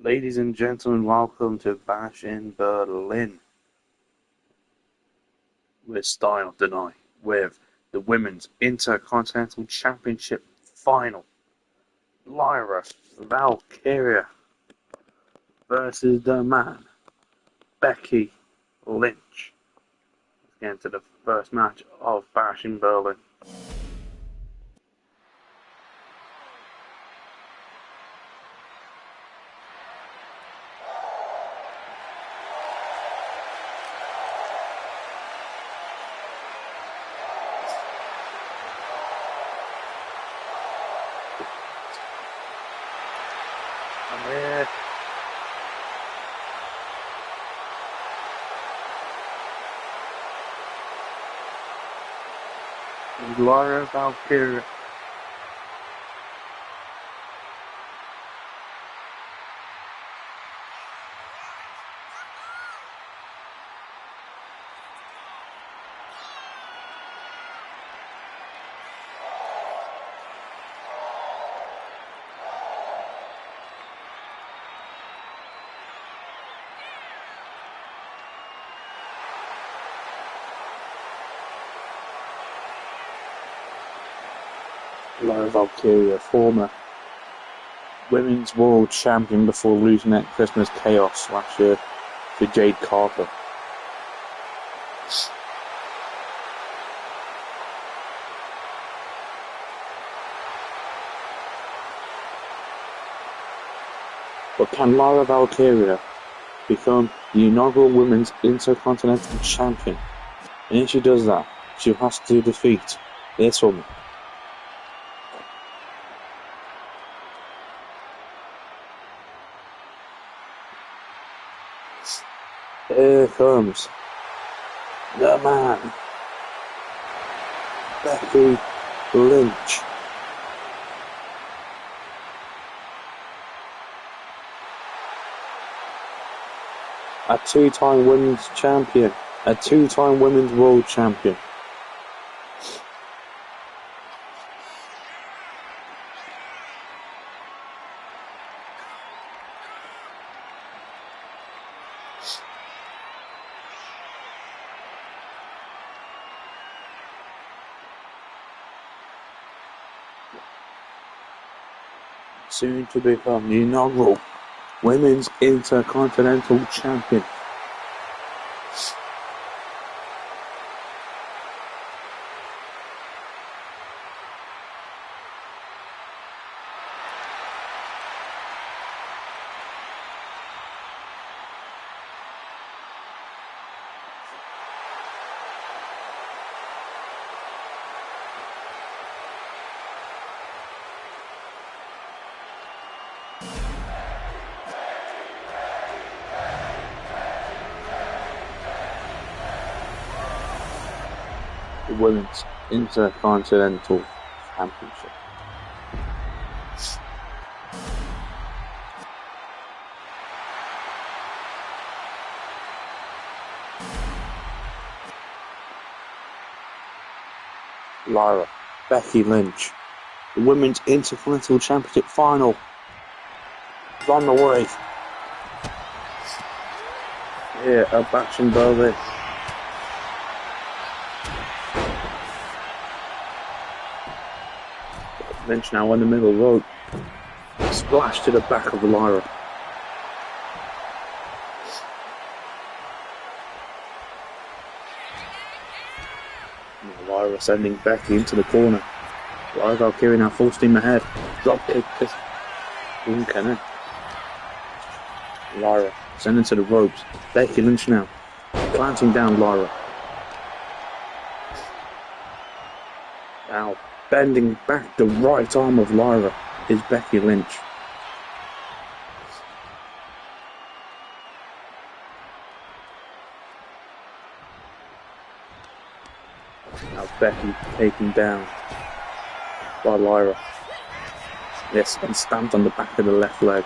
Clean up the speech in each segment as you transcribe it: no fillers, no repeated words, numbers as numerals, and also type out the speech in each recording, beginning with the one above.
Ladies and gentlemen, welcome to Bash in Berlin with Style Deny with the Women's Intercontinental Championship Final. Lyra Valkyria versus the man, Becky Lynch. Let's get into the first match of Bash in Berlin. Yeah. Lyra Valkyria. Lyra Valkyria, former Women's World Champion before losing at Christmas Chaos last year to Jade Carter. But can Lyra Valkyria become the inaugural Women's Intercontinental Champion? And if she does that, she has to defeat this woman. Here comes the man, Becky Lynch. A two-time women's champion, a two-time women's world champion. Soon to become the inaugural Women's Intercontinental Champion. The Women's Intercontinental Championship. Lyra, Becky Lynch, the Women's Intercontinental Championship Final is on the way. Here at Bash in Berlin. Lynch now on the middle rope. Splash to the back of Lyra. Lyra sending Becky into the corner. Lyra Valkyria now full steam ahead. Drop kick. Can it? Lyra sending to the ropes. Becky Lynch now planting down Lyra. Now bending back the right arm of Lyra is Becky Lynch. Now Becky taken down by Lyra. Yes, and stamped on the back of the left leg.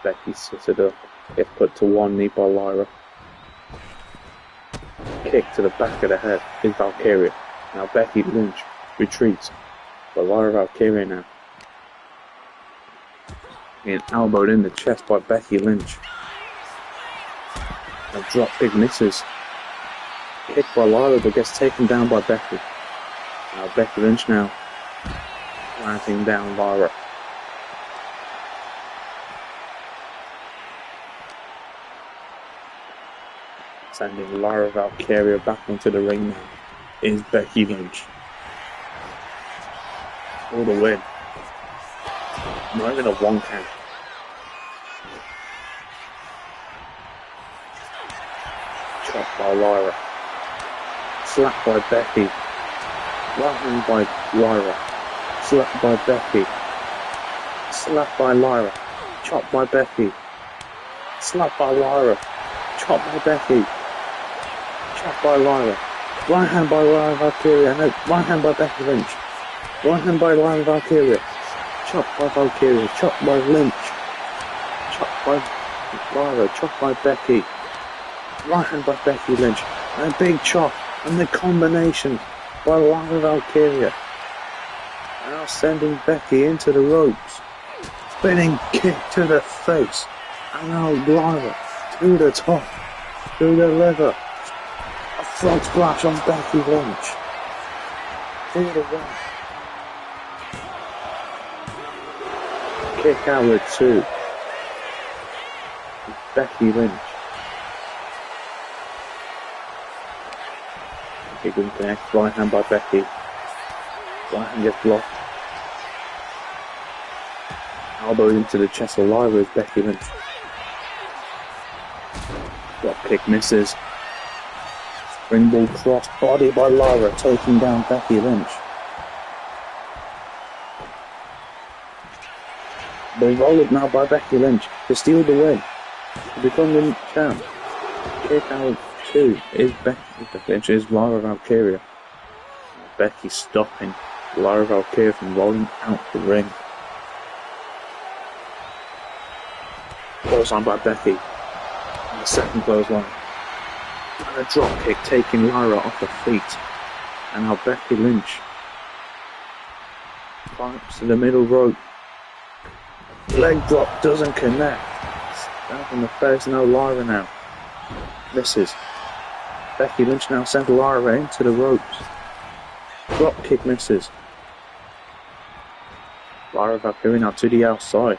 Becky sits up, gets put to one knee by Lyra. Kick to the back of the head is Valkyria. Now Becky Lynch retreats, but Lyra Valkyria now Being elbowed in the chest by Becky Lynch. A drop kick misses. Kick by Lyra but gets taken down by Becky. Now Becky Lynch now planting down Lyra. Sending Lyra Valkyria back into the ring now is Becky Lynch. For the win. Not even a 1 count. Chopped by Lyra. Slapped by Becky. Right hand by Lyra. Slapped by Becky. Slapped by Lyra. Chopped by Becky. Slapped by Lyra. Chopped by Becky. Chopped by Lyra. Right hand by Lyra Valkyria. No, right hand by Becky Lynch. Right hand by Lyra Valkyria. Chopped by Valkyria. Chopped by Lynch. Chopped by Lyra. Chopped by Becky. Right hand by Becky Lynch. And a big chop. And the combination by Lyra Valkyria. Now sending Becky into the ropes. Spinning kick to the face. And now Lyra to the top. To the liver. A frog splash on Becky Lynch. To the right. Kick out with 2. Becky Lynch. Kick didn't connect. Right hand by Becky. Right hand gets blocked. Elbow into the chest of Lyra is Becky Lynch. Drop kick misses. Springboard cross body by Lyra taking down Becky Lynch. They roll it now by Becky Lynch to steal the win. To become the champ. Kick out 2 is Becky Lynch, is Lyra Valkyria. Becky stopping Lyra Valkyria from rolling out the ring. Clothesline by Becky. And the second clothesline. And a drop kick taking Lyra off her feet. And now Becky Lynch climbs to the middle rope. Leg drop doesn't connect. Down from the face, no Lyra now. Misses. Becky Lynch now sends Lyra into the ropes. Drop kick misses. Lyra Valkyria now to the outside.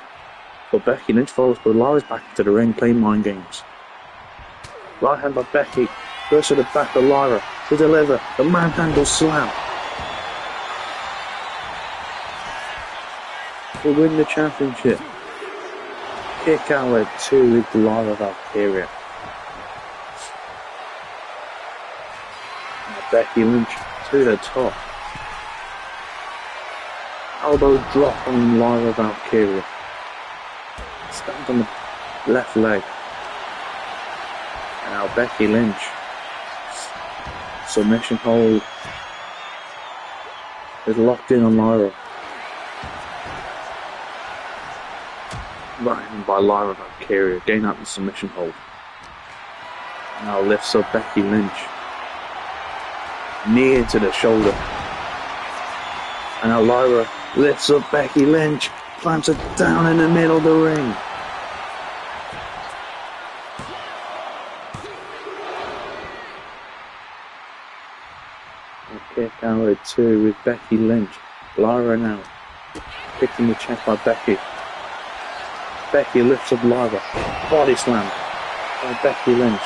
But Becky Lynch follows, but Lyra's back into the ring playing mind games. Right hand by Becky. Goes to the back of Lyra to deliver the manhandle slam. To win the championship. Kick out at 2 with Lyra Valkyria. Now Becky Lynch to the top. Elbow drop on Lyra Valkyria. Stands on the left leg. And now Becky Lynch. Submission hold. Is locked in on Lyra. Right by Lyra Valkyria, getting out the submission hold. Now lifts up Becky Lynch. Knee into the shoulder. And now Lyra lifts up Becky Lynch, plants her down in the middle of the ring. A kick out at 2 with Becky Lynch. Lyra now kicked in the chest by Becky. Becky lifts up Lyra. Body slam by Becky Lynch.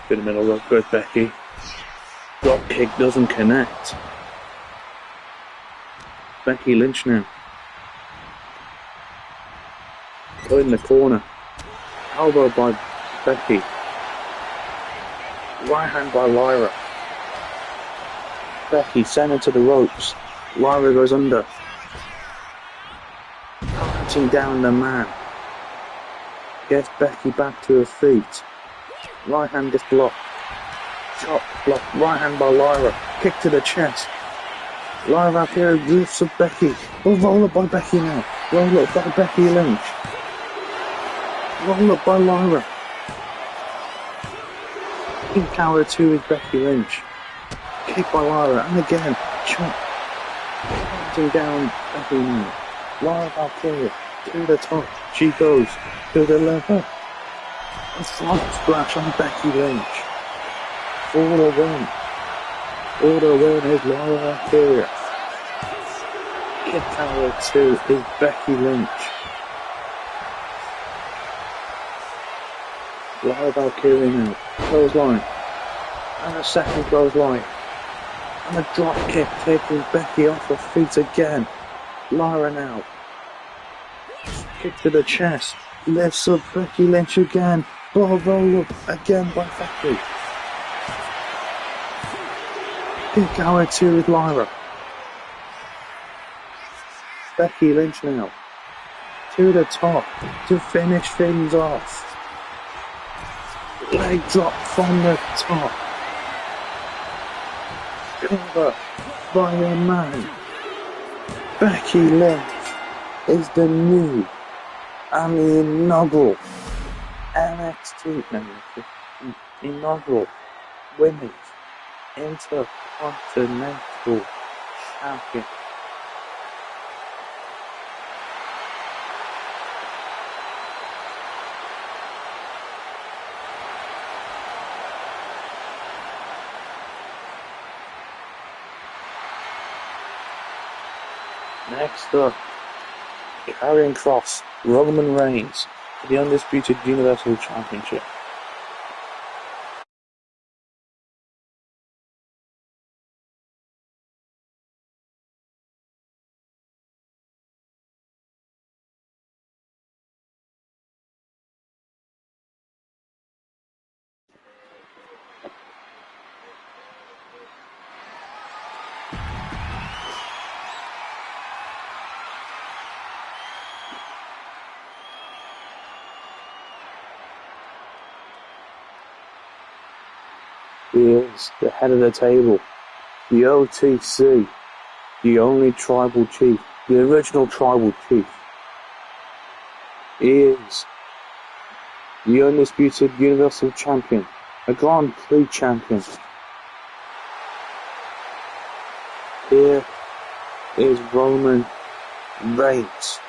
To the middle rope goes Becky. Drop kick doesn't connect. Becky Lynch now. Put in the corner. Elbow by Becky. Right hand by Lyra. Becky sent into the ropes. Lyra goes under. Punching down the man. Gets Becky back to her feet. Right hand gets blocked. Chop blocked. Right hand by Lyra. Kick to the chest. Lyra Valkyria lifts up Becky. Oh, roll up by Becky now. Roll up by Becky Lynch. Roll up by Lyra. Kick out at 2 with Becky Lynch. Kick by Lyra, and again, chop. Hunting down Becky now. Lyra Valkyria to the top. She goes to the lever. A front splash on Becky Lynch. For the win. For the win is Lyra Valkyria. Kick out 2 is Becky Lynch. Lyra Valkyria now. Clothesline. And a second clothesline. And a drop kick taking Becky off her feet again. Lyra now. Kick to the chest. Lifts up Becky Lynch again. Ball roll up again by Becky. Kick out 2 with Lyra. Becky Lynch now. To the top to finish things off. Leg drop from the top. Cover by a man. Becky Lynch is the new inaugural NXT inaugural Women's Intercontinental Champion. Next up, Karrion Kross, Roman Reigns for the Undisputed Universal Championship. He is the head of the table, the OTC, the only tribal chief, the original tribal chief. He is the Undisputed Universal Champion, a Grand Prix champion. Here is Roman Reigns.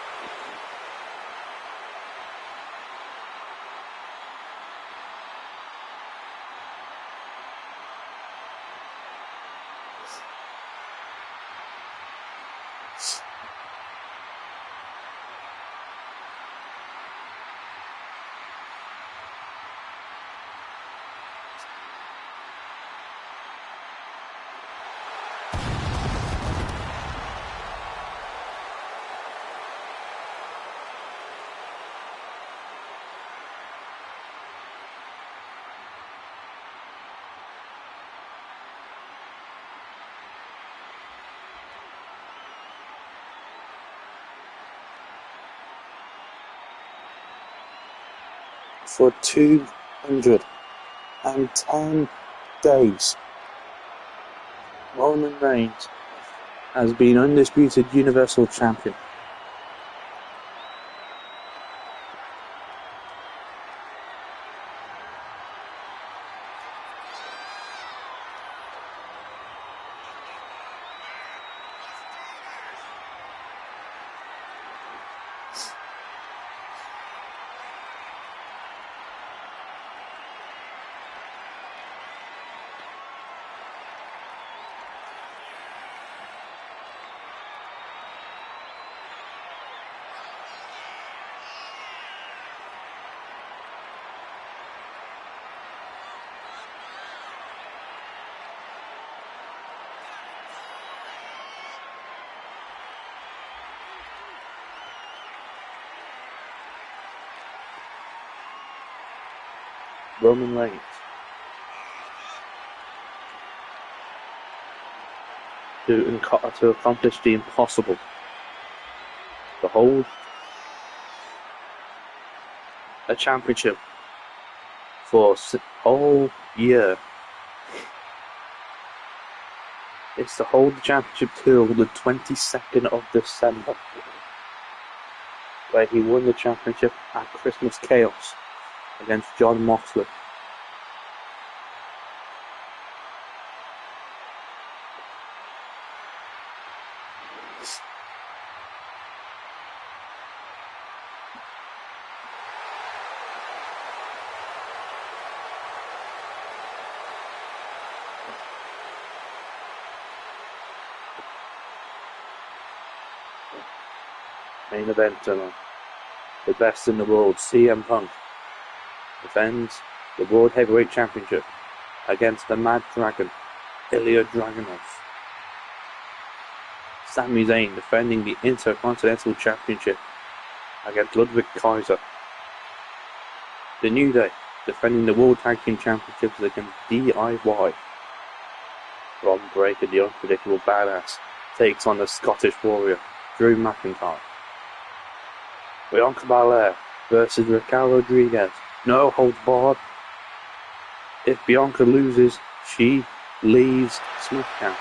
For 210 days, Roman Reigns has been Undisputed Universal Champion. Roman Reigns to accomplish the impossible, to hold a championship for a whole year. It's to hold the championship till the 22nd of December, where he won the championship at Christmas Chaos against John Moxley. Main event tonight. The best in the world, CM Punk, defends the World Heavyweight Championship against the Mad Dragon, Ilya Dragunov. Sami Zayn defending the Intercontinental Championship against Ludwig Kaiser. The New Day defending the World Tag Team Championships against DIY. Ron Breaker, the unpredictable badass, takes on the Scottish Warrior, Drew McIntyre. Bianca Belair versus Raquel Rodriguez. No holds barred. If Bianca loses, she leaves SmackDown.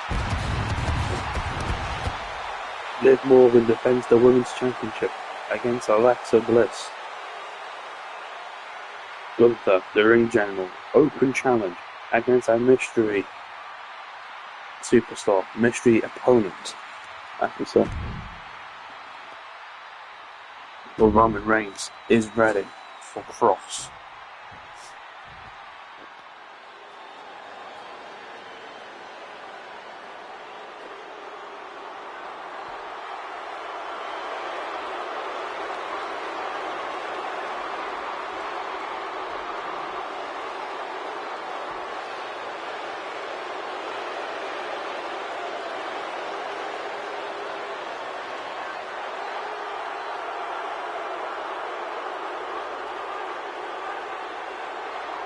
Liv Morgan defends the Women's Championship against Alexa Bliss. Gunther, the Ring General, open challenge against a mystery superstar, mystery opponent. Episode. Well, Roman Reigns is ready for Cross.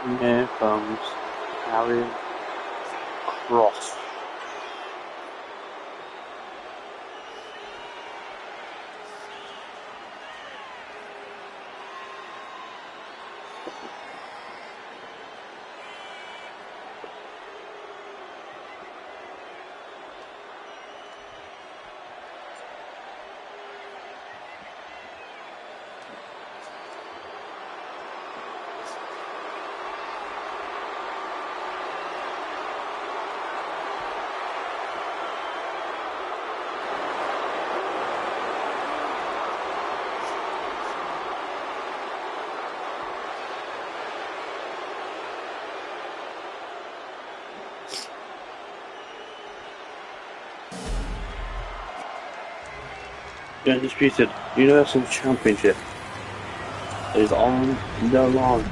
And here comes Karrion Kross. The Undisputed Universal Championship is on the line.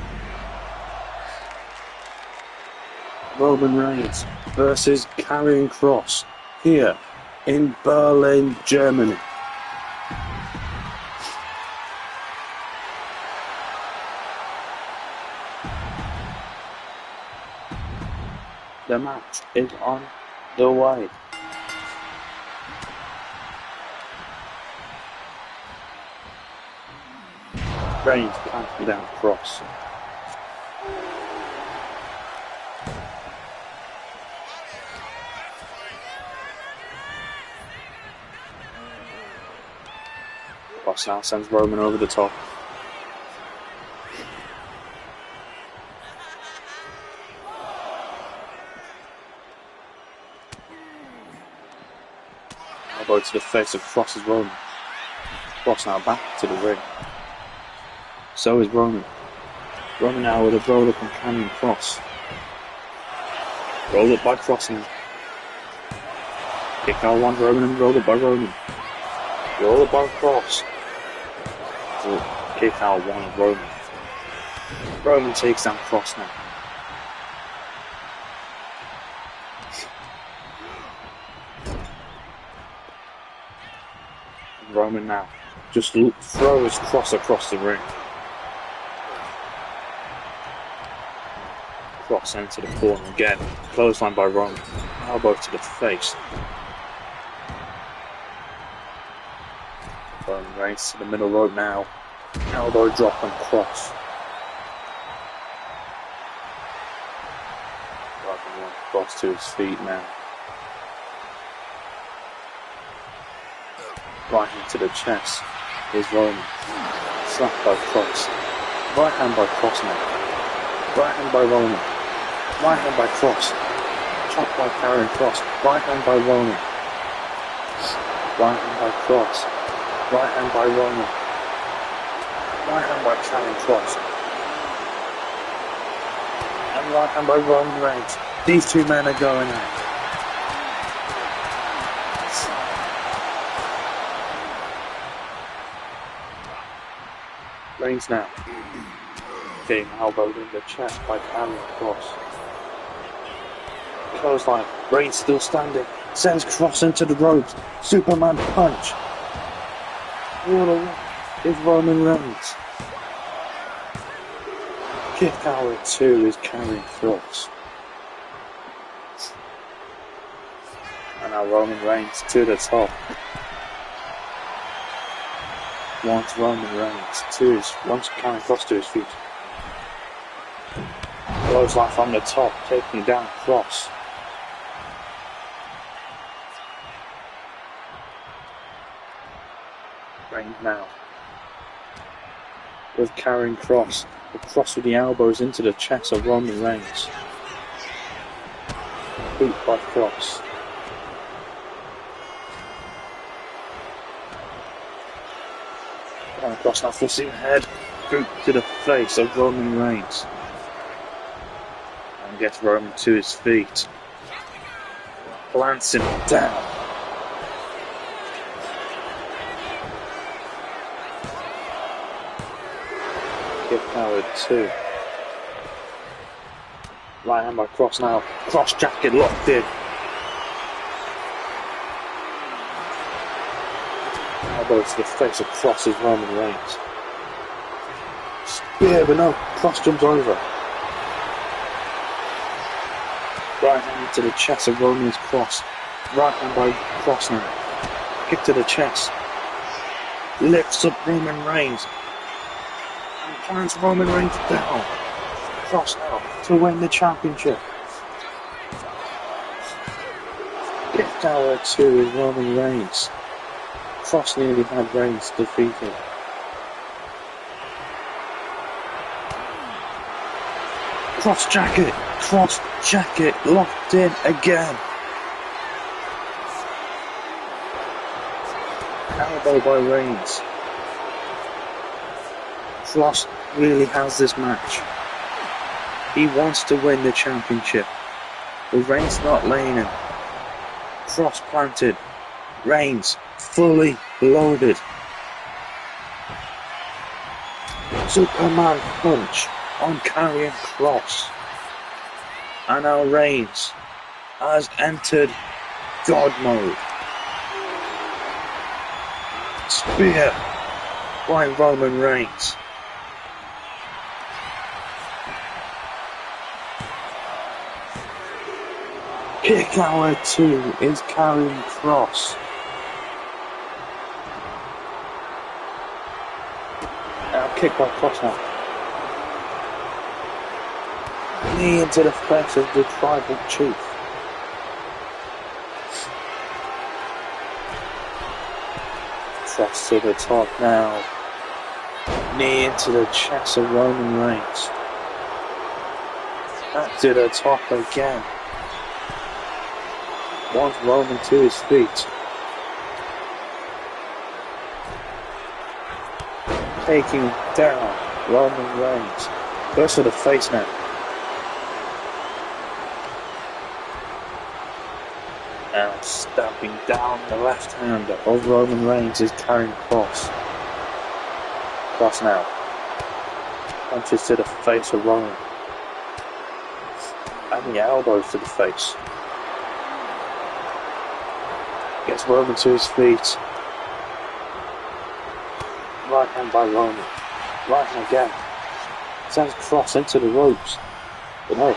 Roman Reigns versus Karrion Kross here in Berlin, Germany. The match is on the way. Reigns planting down Kross. Kross now sends Roman over the top. Elbow to the face of Kross as Roman. Kross now back to the ring. So is Roman. Roman now with a roll up on Karrion Kross. Roll up by Kross now. Kick out one Roman and roll up by Roman. Roll up by Kross. Kick out one of Roman. Roman takes down Kross now. Roman now just throws Kross across the ring. Kross into the corner again. Clothesline by Roman. Elbow to the face. Roman Reigns to the middle rope now. Elbow drop on Kross. Roman Kross to his feet now. Right hand to the chest is Roman. Slap by Kross. Right hand by Kross now. Right hand by Roman. Right hand by Kross. Chop by Karrion Kross. Right hand by Roman. Right hand by Kross. Right hand by Roman. Right hand by Karrion Kross. And right hand by Roman Reigns. These two men are going out. Reigns now. Getting elbowed in the chest by Karrion Kross. Clothesline. Reigns still standing. Sends Kross into the ropes. Superman punch. All away is Roman Reigns. Kick out at 2 is Karrion Kross. And now Roman Reigns to the top. Once Roman Reigns once Karrion Kross to his feet. Clothesline from the top, taking down Kross. Reigns now. With Karrion Kross. The Kross with the elbows into the chest of Roman Reigns. Beat by Kross. Karrion Kross now forcing ahead. Boot to the face of Roman Reigns. And gets Roman to his feet. Plants him down. Kick Howard 2. Right hand by Kross now. Kross jacket locked in. Elbow to the face of Kross as Roman Reigns. Spear, but no. Kross jumps over. Right hand to the chest of Roman's Kross. Right hand by Kross now. Kick to the chest. Lifts up Roman Reigns. And plants Roman Reigns down. Kross now to win the championship. Kick Tower 2 is Roman Reigns. Kross nearly had Reigns defeated. Kross jacket locked in again. Elbow by Reigns. Kross really has this match. He wants to win the championship. But Reigns not laying him. Kross planted. Reigns fully loaded. Superman punch on Karrion Kross. And now Reigns has entered God mode. Spear by Roman Reigns. Kick Hour 2 is Karrion Kross. Now kick by Kross now. Knee into the face of the tribal chief. Kross to the top now. Knee into the chest of Roman Reigns. Back to the top again. Wants Roman to his feet. Taking down Roman Reigns. First to the face now. Now stamping down the left hand of Roman Reigns is Karrion Kross. Kross now. Punches to the face of Roman. And the elbows to the face. Gets Roman to his feet. Right hand by Roman. Right hand again. Sends Kross into the ropes. But no.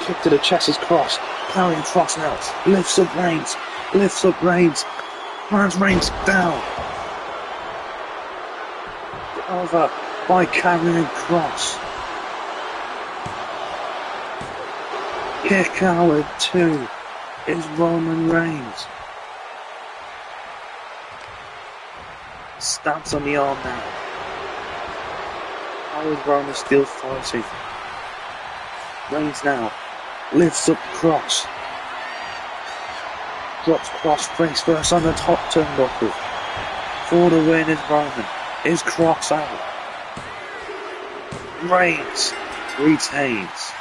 Kick to the chest is Kross. Karrion Kross now. Lifts up Reigns. Lifts up Reigns. Plants Reigns down. Over by Karrion Kross. Kick Howard 2 is Roman Reigns. Stamps on the arm now. How is Roman still fighting? Reigns now lifts up Kross. Drops Kross face first on the top turnbuckle. For the win is Roman. Is Kross out? Reigns retains.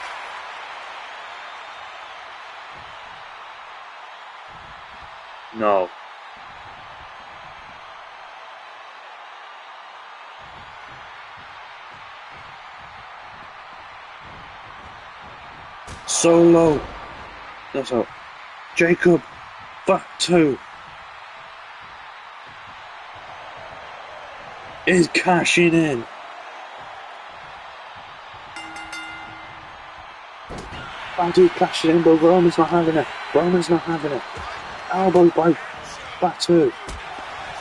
No. Solo. That's all. Jacob. Fatu is cashing in. Fatu cashing in, but Roman's not having it. Roman's not having it. Elbow by Fatu.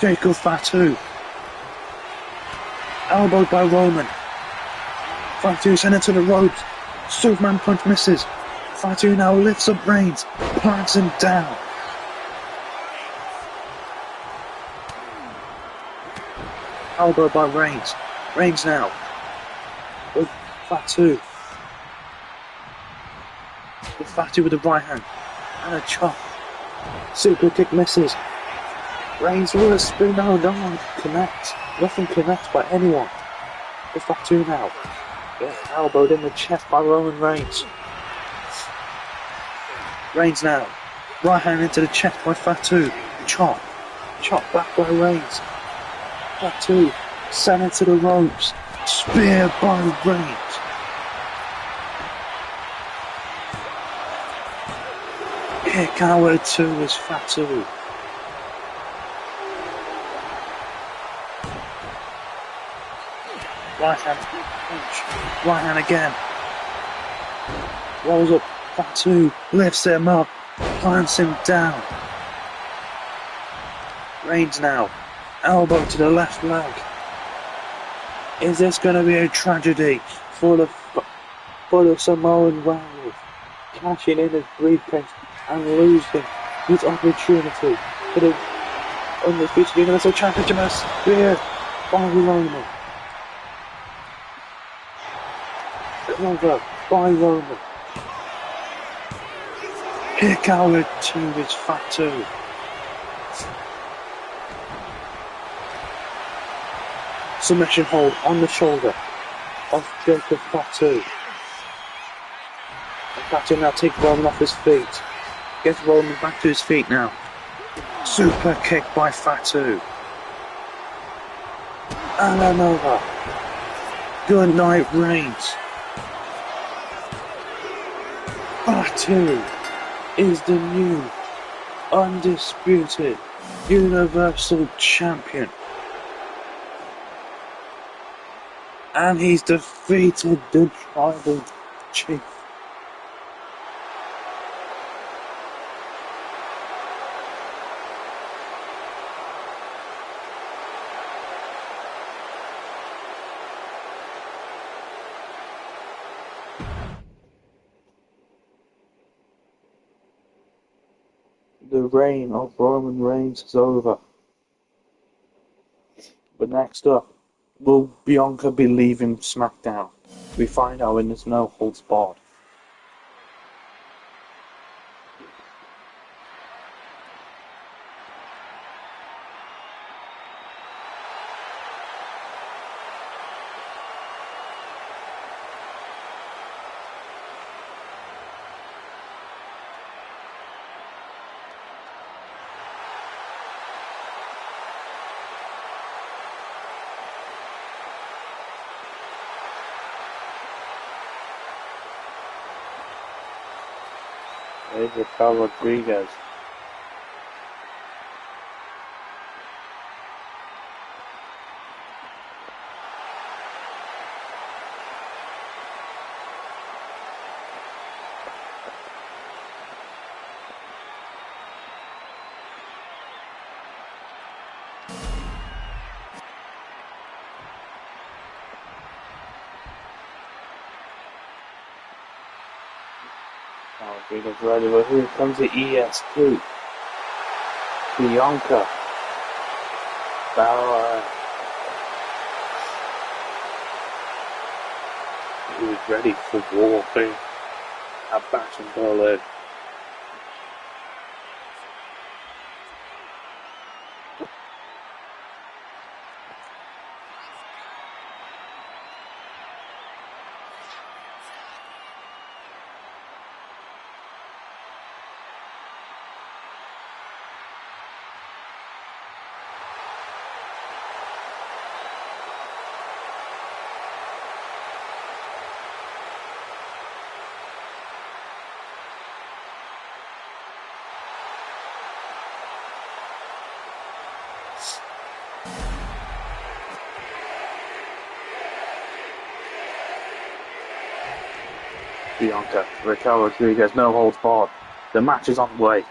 Jacob Fatu. Elbowed by Roman. Fatu sent it to the ropes. Superman punch misses. Fatu now lifts up Reigns. Plants him down. Elbow by Reigns. Reigns now. With Fatu. With Fatu with the right hand. And a chop. Super kick misses. Reigns with a spin. No one connects. Nothing connects by anyone. With Fatu now. Gets elbowed in the chest by Roman Reigns. Reigns now. Right hand into the chest by Fatu. Chop. Chop back by Reigns. Fatu sent it to the ropes. Spear by Reigns. Kick out to is Fatu. Right hand punch. Right hand again. Rolls up Fatu. Lifts him up. Plants him down. Reigns now. Elbow to the left leg. Is this going to be a tragedy for the Samoan werewolf? Cashing in his briefcase and losing his opportunity for the undisputed Universal Championship. Spear by Roman. Cover by Roman. Kick out to his Fatu. Submission hold on the shoulder of Jacob Fatu. And Fatu now takes Roman off his feet. Gets Roman back to his feet now. Super kick by Fatu. And another. Good night, Reigns. Fatu is the new undisputed Universal Champion. And he's defeated the Tribal Chief. The reign of Roman Reigns is over. But next up, will Bianca be leaving SmackDown? We find out in this No Holds Barred. There's Raquel Rodriguez. Rodriguez ready, but here comes the ESP. Bianca. Balor. He was ready for warfare at Bash in Berlin. Bianca, Raquel Rodriguez, no holds barred. The match is on the way.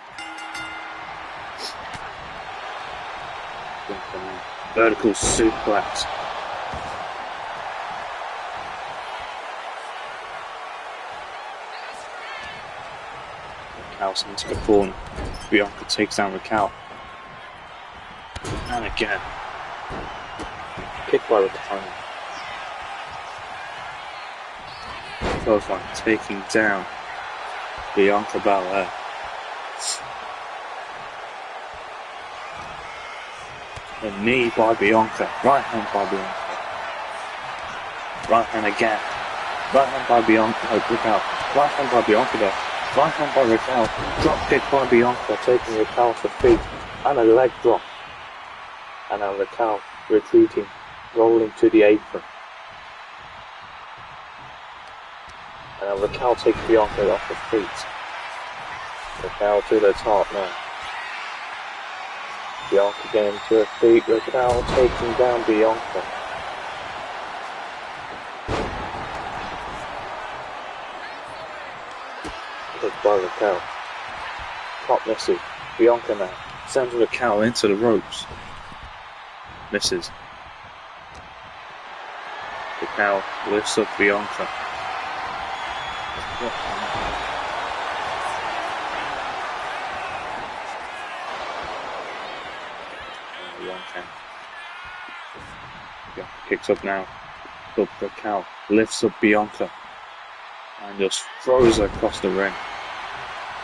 Vertical suplex. Raquel's into the corner. Bianca takes down Raquel. And again. Kick by Raquel. Clothesline taking down Bianca Belair. A knee by Bianca. Right hand by Bianca. Right hand again. Right hand by Bianca. Raquel. Right hand by Bianca there. Right hand by Raquel. Drop kick by Bianca, taking Raquel to feet. And a leg drop. And now Raquel retreating, rolling to the apron. And now Raquel takes Bianca off her feet. Raquel to the top now. Bianca getting to her feet. Raquel taking down Bianca. Kick by Raquel. Top misses. Bianca now sends Raquel into the ropes. Misses. Raquel lifts up Bianca. Bianca kicks up now. Up Raquel lifts up Bianca and just throws her across the ring.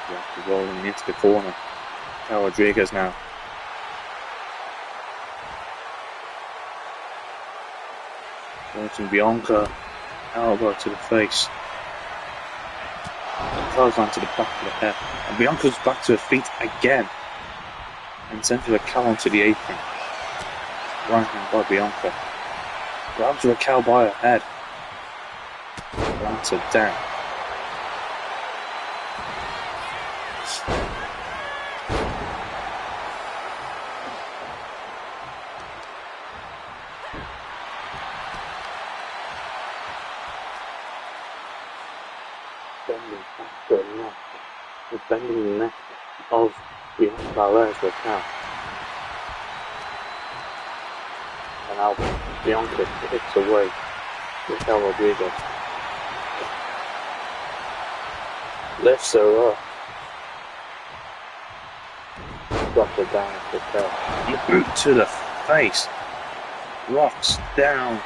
Bianca rolling into the corner. Raquel Rodriguez now. Launching Bianca, elbow to the face. Clothesline to the back of the head. And Bianca's back to her feet again. And sends Raquel onto the apron. Right hand by Bianca. Grabs Raquel by her head. Lands her down. Bending the neck of Bianca Belair's Raquel. And now Bianca kicks away Raquel Rodriguez. Lifts her up. Drops her down Raquel. The boot to the face. Rocks down.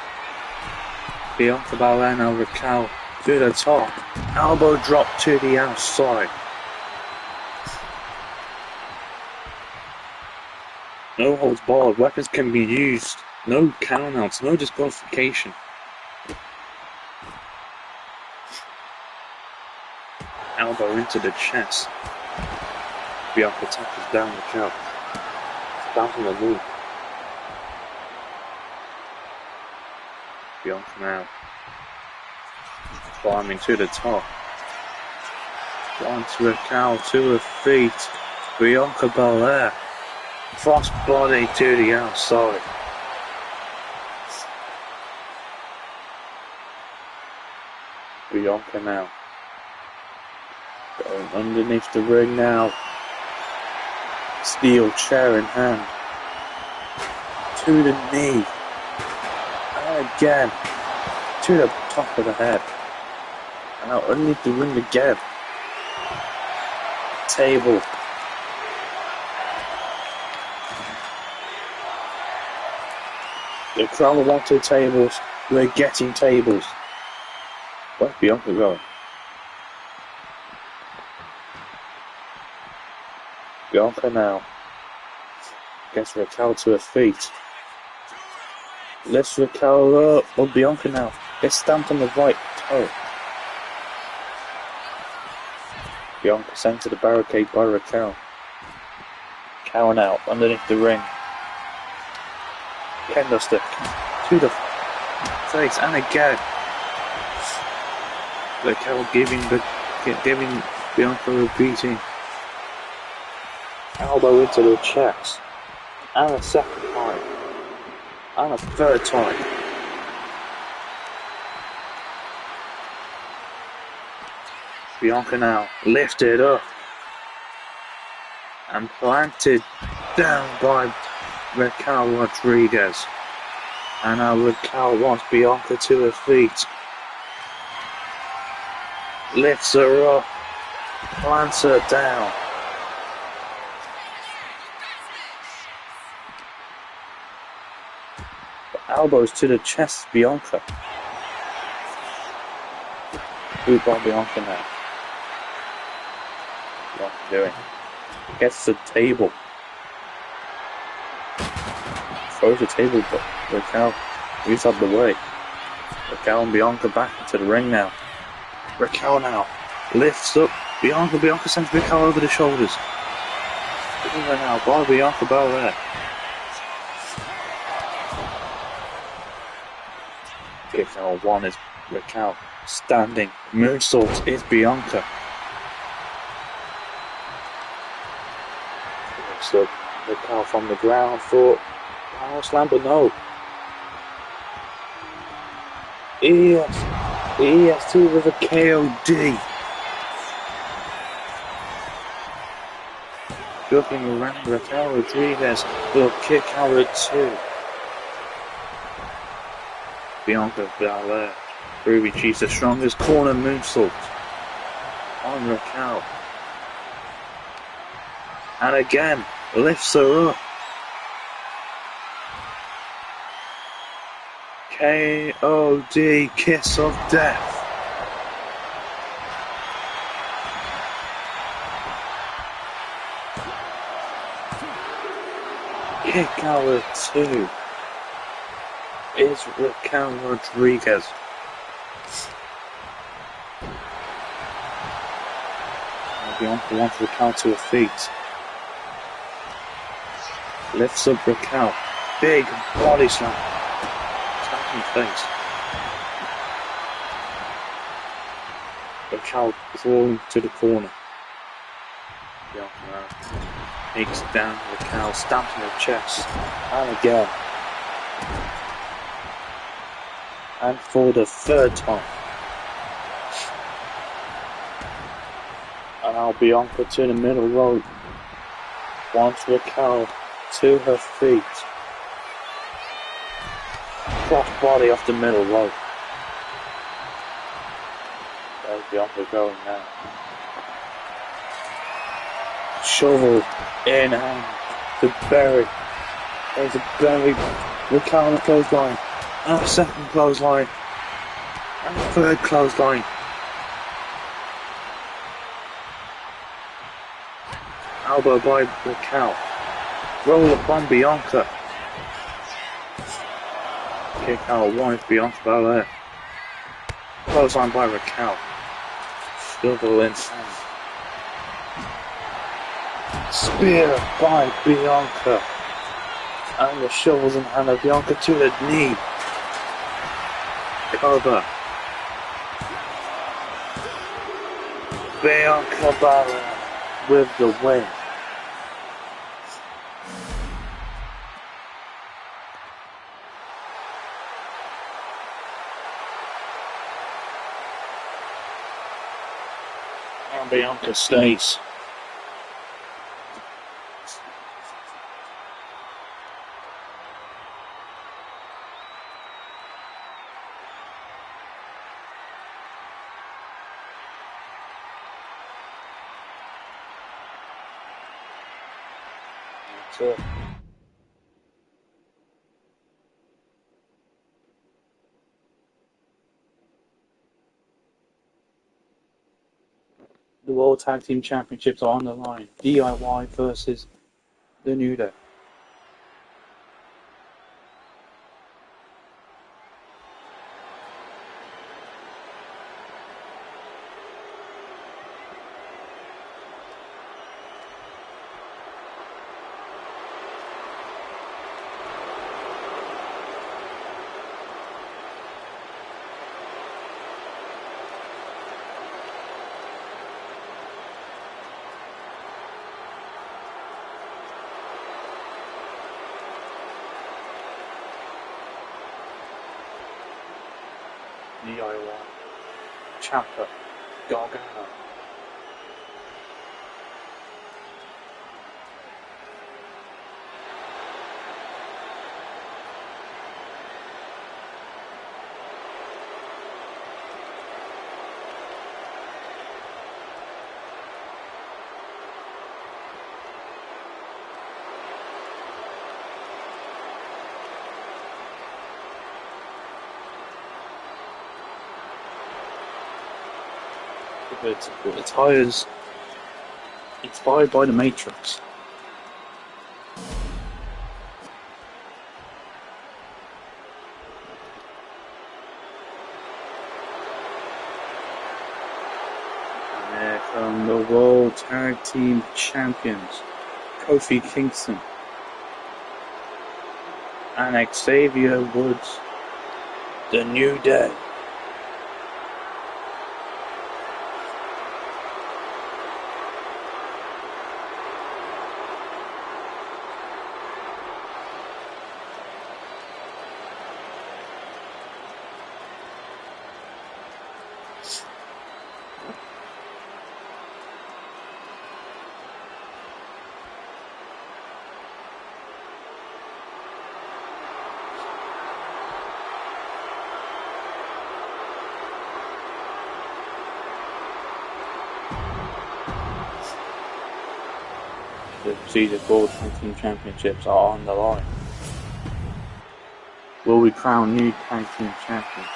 Bianca Belair now Raquel to the top. Elbow drop to the outside. No holds barred, weapons can be used, no countouts, no disqualification. Elbow into the chest. Bianca tackles down Raquel. Down from the knee. Bianca now climbing to the top. Onto Raquel to her feet. Bianca Belair. Cross body to the outside. Bianca now. Going underneath the ring now. Steel chair in hand. To the knee. And again. To the top of the head. And now underneath the ring again. Table. The crowd wanted tables. We're getting tables. Where's Bianca going? Bianca now gets Raquel to her feet. Lifts Raquel up. Oh, Bianca now gets stamped on the right toe. Bianca sent to the barricade by Raquel. Cowan out underneath the ring. Kendo stick to the face and again. Raquel giving Bianca a beating. Elbow into the chest. And a second time. And a third time. Bianca now lifted up and planted down by Raquel Rodriguez. And now Raquel wants Bianca to her feet. Lifts her up, plants her down. Elbows to the chest, Bianca. Boot by Bianca now. What's she doing? Gets the table. Throws the table, but Raquel moves out the way. Raquel and Bianca back into the ring now. Raquel now lifts up Bianca. Bianca sends Raquel over the shoulders. Over now by Bianca Belair. Kick number one is Raquel standing. Moonsault is Bianca. Lifts up Raquel from the ground for power slam, but no. EST with a KOD. Juggling around Raquel Rodriguez will kick out at 2. Bianca Belair proving she's the strongest. Corner moonsault on Raquel. And again, lifts her up. KOD, kiss of death. Kick out at 2 is Raquel Rodriguez. Bianca wants Raquel to her feet. Lifts up Raquel. Big body slam. Tap in the face. Raquel crawling to the corner. Bianca takes down Raquel, stamping her chest. And again. And for the 3rd time. And now Bianca to the middle rope. Wants Raquel to her feet. Cross body off the middle rope. There's Bianca going now. Shovel in hand to bury. There's a bury. Raquel on the clothesline. And a 2nd clothesline. And a 3rd clothesline. Elbow by Raquel. Roll upon Bianca. Kick out 1 is Bianca Belair. Clothesline by Raquel. Shovel in hand. Spear by Bianca. And the shovels in hand of Bianca to the knee. Cover. Bianca Belair with the win. And Bianca stays. That's it. The World Tag Team Championships are on the line. DIY versus the New Day. DIY, Ciampa, Gargano, It's high as inspired by the Matrix. And from the World Tag Team Champions, Kofi Kingston and Xavier Woods, The New Day. The prestigious World Tag Team Championships are on the line. Will we crown new Tag Team Champions?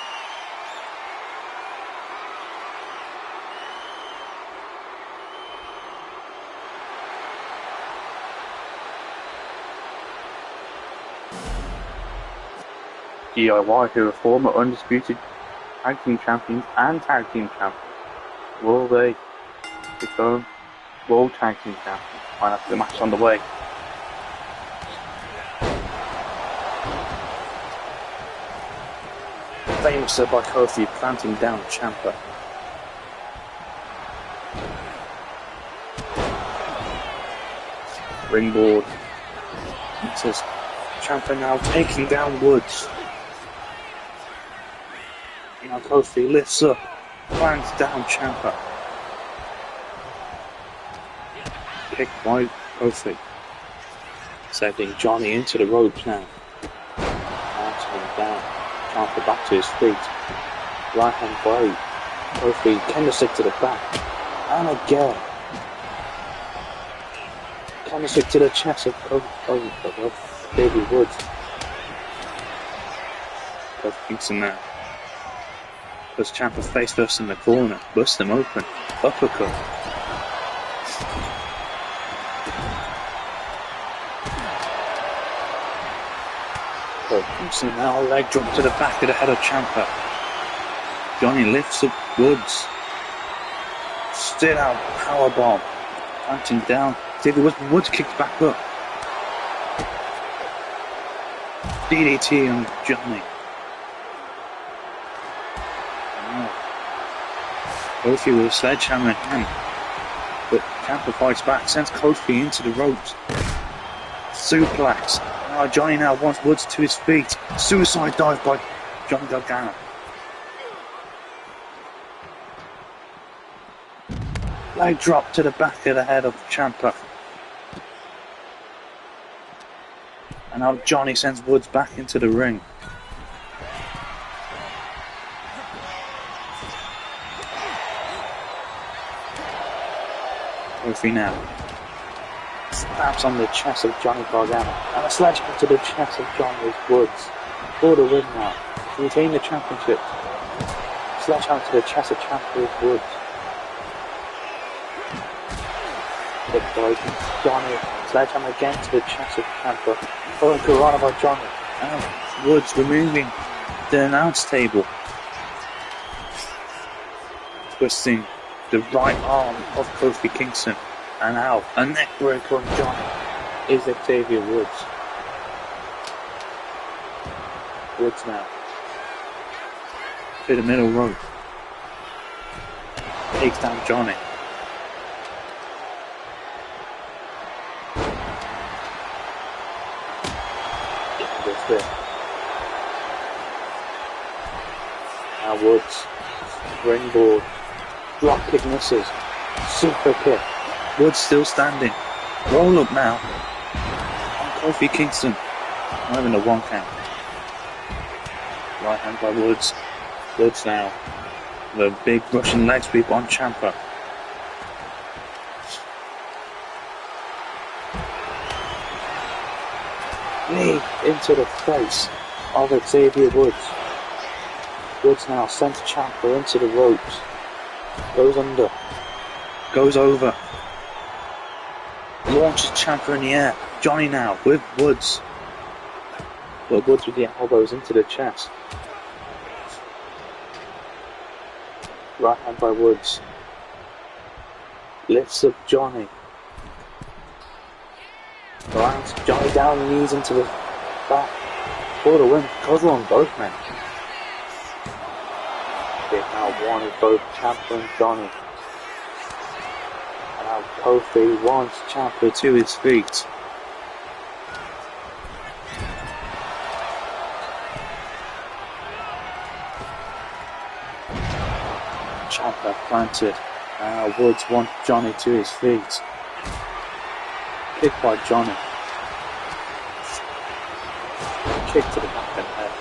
DIY, who are former undisputed Tag Team Champions and Tag Team Champions, will they become World Tag Team Champions? Find out the match on the way. Famous by Kofi planting down Ciampa. Ringboard. It says Ciampa now taking down Woods. Now Kofi lifts up, plants down Ciampa. Picked by Kofi. Sending Johnny into the ropes now. Mounting him down. Ciampa back to his feet. Right hand by Kofi. Candlestick to the back. And again. Candlestick to the chest of Baby Woods. Kofi Kingston now. Puts Ciampa face first in the corner. Busts him open. Uppercut. Kingston now leg drop to the back of the head of Ciampa. Johnny lifts up Woods. Still out powerbomb. Planting down. Woods kicks back up. DDT on Johnny. Kofi with a sledgehammer in hand. But Ciampa fights back. Sends Kofi into the ropes. Suplex. Johnny now wants Woods to his feet. Suicide dive by Johnny Gargano. Leg drop to the back of the head of Ciampa. And now Johnny sends Woods back into the ring. Kofi now snaps on the chest of Johnny Gargano, and a sledgehammer to the chest of Johnny Woods for the win now. To retain the championship. Sledgehammer to the chest of Ciampa Woods. Hit by Johnny. Sledgehammer again to the chest of Ciampa. Oh, Corona by Johnny. Now Woods removing the announce table. Twisting the right arm of Kofi Kingston. And now, a neck break on Johnny is Xavier Woods. Woods now. To the middle rope. Takes down Johnny. That's it. Now Woods. Springboard. Drop kick misses. Super kick. Woods still standing. Roll up now. On Kofi Kingston. Not even a one count. Right hand by Woods. Woods now. The big Russian leg sweep on Ciampa. Knee into the face of Xavier Woods. Woods now sends Ciampa into the ropes. Goes under. Goes over. Launches Ciampa in the air. Johnny now with Woods. But Woods with the elbows into the chest. Right hand by Woods. Lifts up Johnny. Lands Johnny down and knees into the back. For the win. Cover on both men. They now wanted both Ciampa and Johnny. And now Kofi wants Ciampa to his feet. Ciampa planted. And now Woods wants Johnny to his feet. Kick by Johnny. Kick to the back of the head.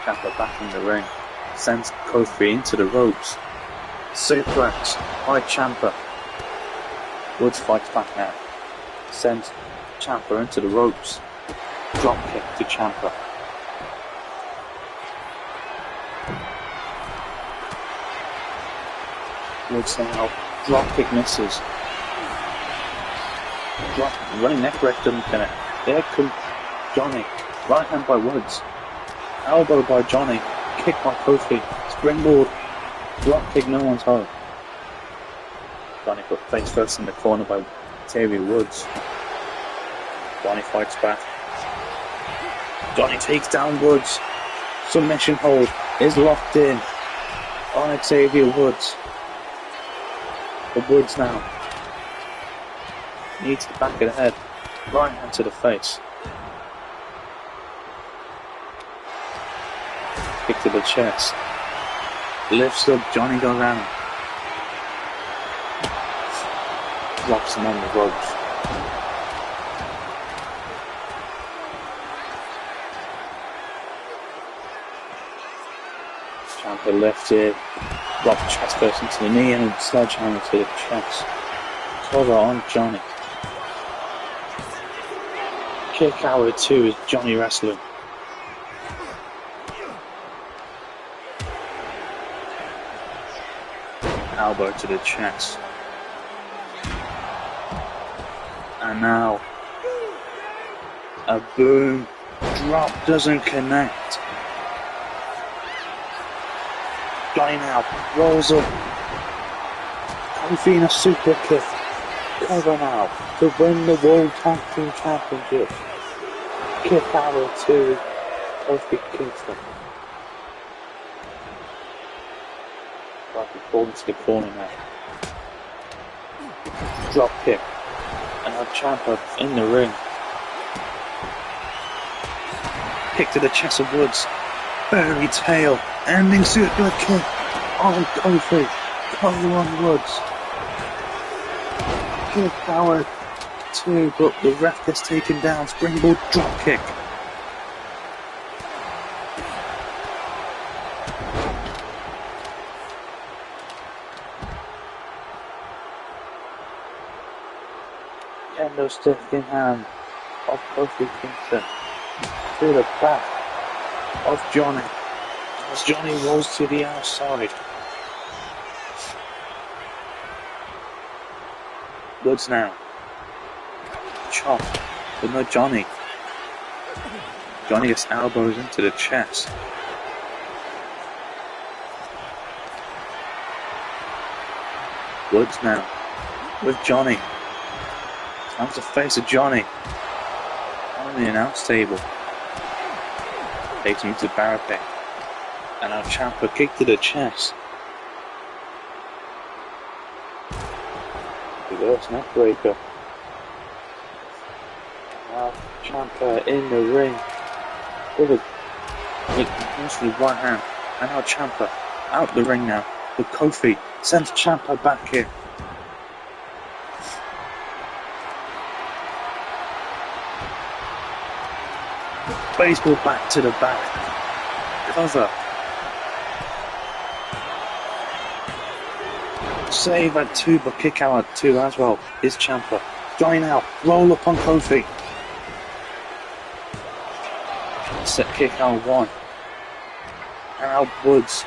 Ciampa back in the ring. Sends Kofi into the ropes. Suplex by Ciampa. Woods fights back now. Sends Ciampa into the ropes. Drop kick to Ciampa. Woods now. Drop kick misses. Running neck break doesn't connect. There comes Johnny. Right hand by Woods. Elbow by Johnny. Kick by Kofi. Springboard. Drop kick, no one's home. Johnny put face first in the corner by Xavier Woods. Johnny fights back. Johnny takes down Woods. Submission hold is locked in on Xavier Woods. The Woods now. Knee to the back of the head. Right hand to the face. Kick to the chest. Lifts up Johnny Gargano. Drops him on the ropes. Ciampa lifted. Drop chest first into the knee and sledgehammer to the chest. Cover on Johnny. Kick hour 2 is Johnny wrestling. Elbow to the chest. And now a boom. Drop doesn't connect. Johnny now rolls up. Kofi in a super kick. Cover now to win the World Tag Team Championship. Kick hour 2, Kofi Kingston. Right, he falls into the corner now. Drop kick. And now Ciampa in the ring. Kick to the chest of Woods. Fairy tail. Ending super kick on Kofi. Cover on Woods. Kick hour 2, but the ref gets taken down. Springboard drop kick. Kendo stick in hand of Kofi Kingston to the back of Johnny as Johnny rolls to the outside. Woods now. Chop, but no Johnny. Johnny gets elbows into the chest. Woods now with Johnny. Time to face of Johnny on the announce table. Takes him to the barricade. And now Ciampa kick to the chest. Reverse neck breaker. Now Ciampa in the ring with a mostly right hand. And now Ciampa out the ring now with Kofi. Sends Ciampa back here. Baseball back to the back. Cover. Save at 2, but kick out at 2 as well is Ciampa. Johnny now. Roll up on Kofi. Set kick out 1. And now Woods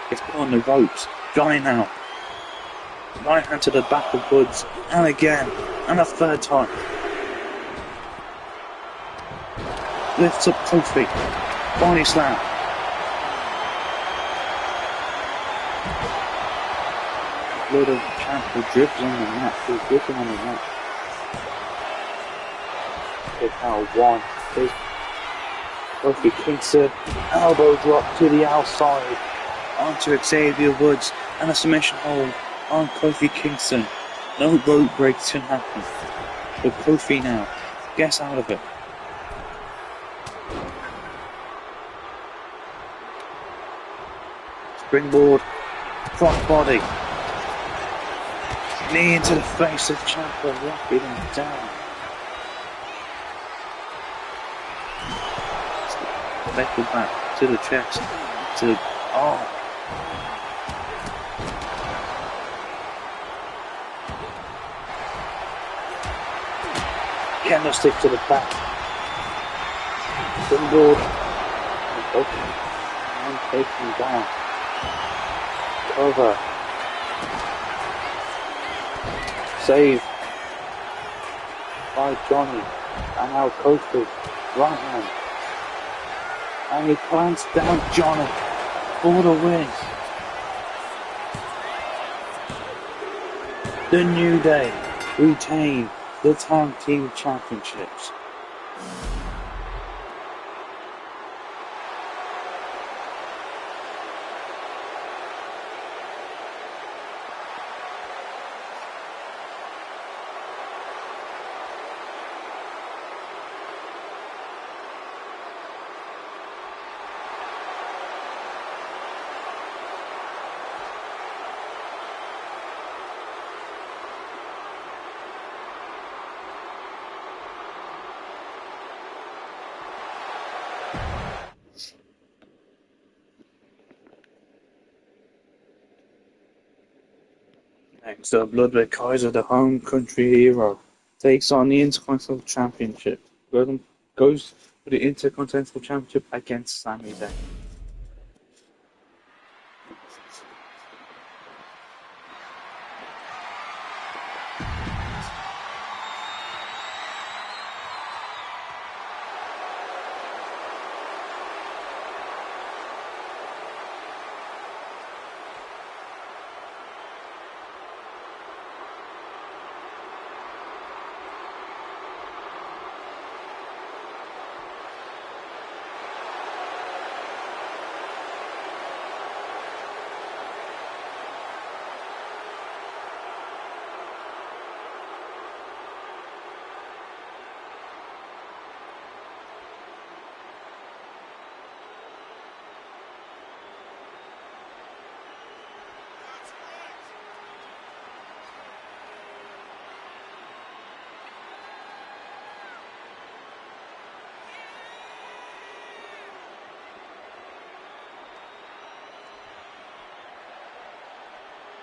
gets put on the ropes. Johnny now. Right hand to the back of Woods. And again. And a third time. Lifts up Kofi. Body slam. Load of Ciampa drips on the mat. He's dripping on the mat. Kick out one. There's Kofi Kingston. Elbow drop to the outside. Onto Xavier Woods. And a submission hold on Kofi Kingston. No rope breaks can happen. But Kofi now gets out of it. Springboard. Front body. Knee into the face of Ciampa, locking him down. Metal back to the chest. To Candlestick to the back. Springboard. And taking down. Cover. Save by Johnny. And now Kofi. Right hand. And he plants down Johnny for the win. The New Day retain the Tag Team Championships. Next up, Ludwig Kaiser, the home country hero, takes on the Intercontinental Championship. Goes for the Intercontinental Championship against Sami Zayn.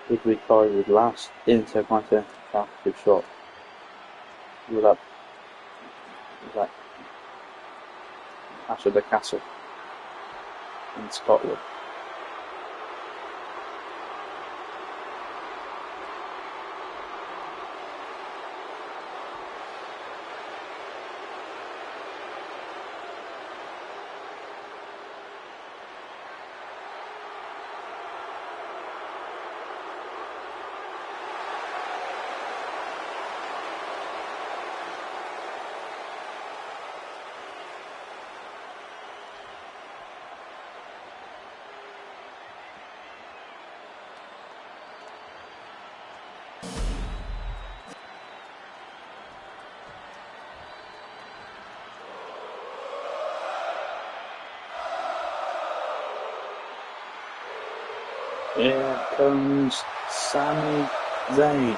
Ludwig Kaiser's last Intercontinental Championship shot with that Clash of the Castle in Scotland. Here comes Sami Zayn.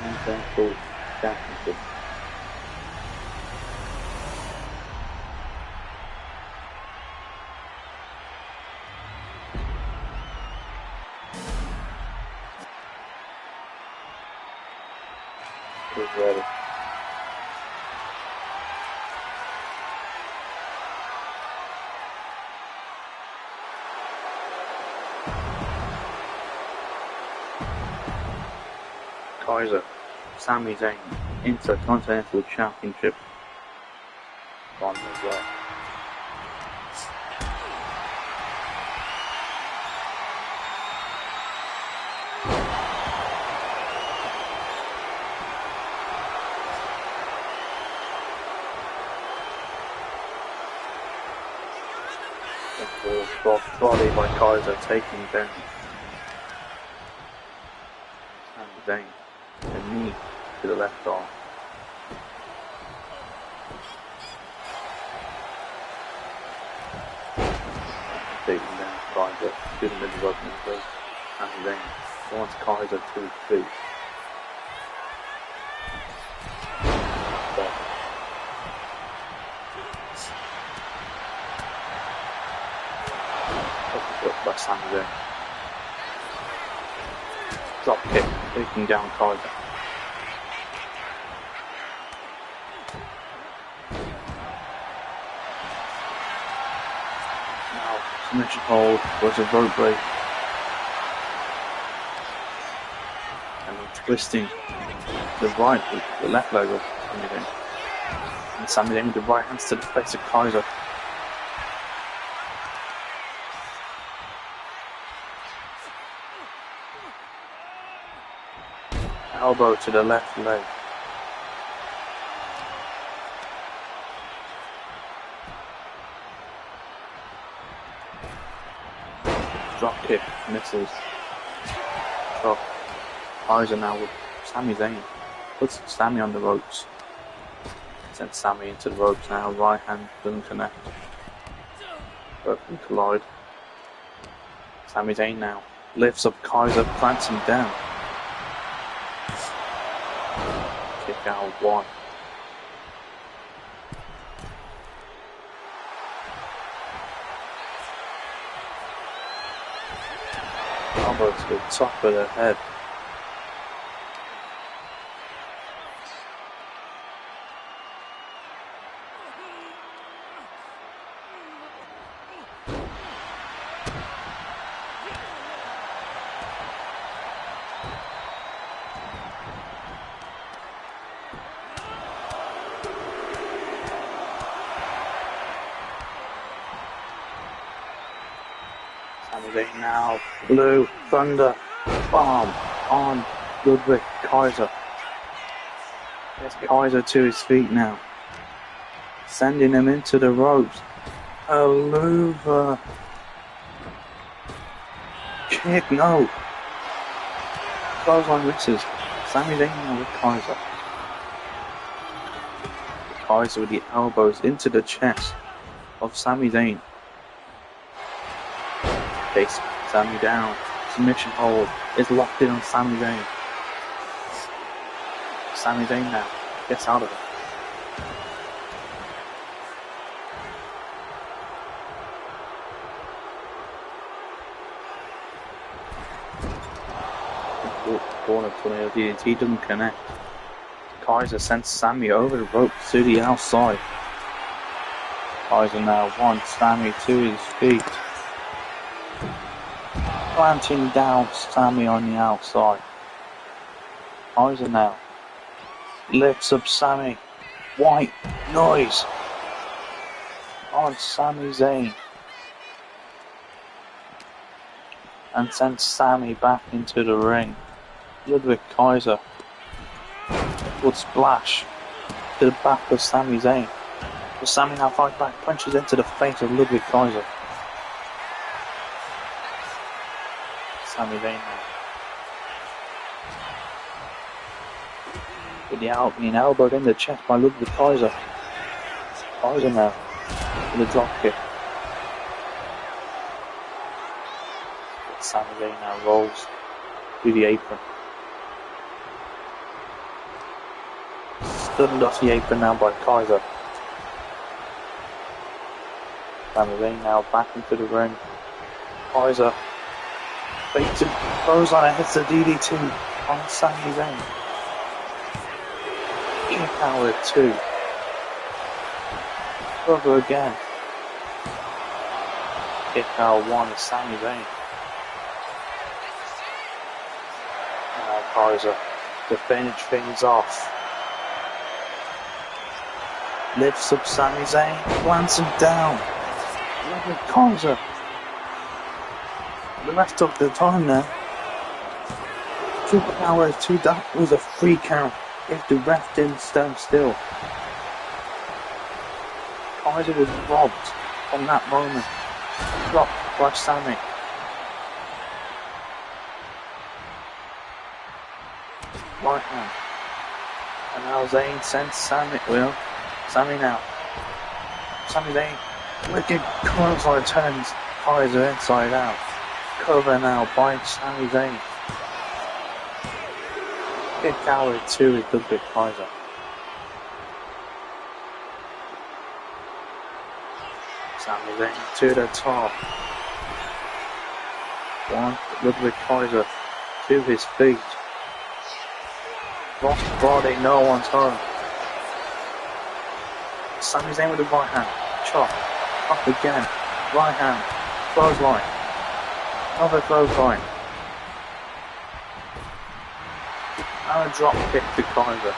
Intercontinental Championship. Is ready. Kaiser, Sami Zayn, Intercontinental Championship. Gone as well. Body by Kaiser taking down Sami Zayn. A knee to the left arm. Taking down Kaiser to the middle of the ring. Sami Zayn wants Kaiser to his feet. By Sami Zayn. Drop kick, taking down Kaiser. Now, submission hold was a rope break. And I'm twisting the left leg of Sami Zayn. And Sami Zayn with the right hands to the face of Kaiser. Elbow to the left leg. Drop kick, misses. Drop. Kaiser now with Sami Zayn. Puts Sami on the ropes. Sends Sami into the ropes now. Right hand doesn't connect. Both can collide. Sami Zayn now lifts up Kaiser, plants him down. Kick out one. Elbow to the top of the head. Sami Zayn now, Blue Thunder Bomb on Ludwig Kaiser. Gets Kaiser to his feet now, sending him into the ropes. A louver. Kick, no. Clothesline misses. Sami Zayn now with Kaiser. Kaiser with the elbows into the chest of Sami Zayn. Takes Sami down. Submission hold is locked in on Sami Zayn. Sami Zayn now gets out of it. Corner tornado DDT doesn't connect. Kaiser sends Sami over the ropes to the outside. Kaiser now wants Sami to his feet. Planting down Sami on the outside. Kaiser now lifts up Sami. White noise on Sami Zayn. And sends Sami back into the ring. Ludwig Kaiser would splash to the back of Sami Zayn. But Sami now fights back, punches into the face of Ludwig Kaiser. Sami Zayn now. With the being elbowed in the chest by Ludwig Kaiser. Kaiser now with a drop kick. Sami Zayn now rolls through the apron. Done off the apron now by Kaiser. Sami Zayn now back into the ring. Kaiser. Baited. Goes on and hits the DDT on Sami Zayn. Kick out with 2. Cover again. Kick out 1 is Sami Zayn. Now Kaiser to finish things off. Lifts up Sami Zayn, plants him down. Look at Kaiser. The rest of the time now. Kick out with 2. That was a free count if the ref didn't stand still. Kaiser was robbed from that moment. Dropped by Sami. Right hand. And now Zayn sends Sami. Well, Sami now. Sami Zayn. Wicked clothesline turns Kaiser inside out. Cover now by Sami Zayn. Kick out with 2 is Ludwig Kaiser. Sami Zayn to the top. 1, Ludwig Kaiser to his feet. Lost body, no one's home. Sami Zayn with the right hand. Chop. Up again. Right hand. Clothesline. Another clothesline. And a drop kick to Kaiser.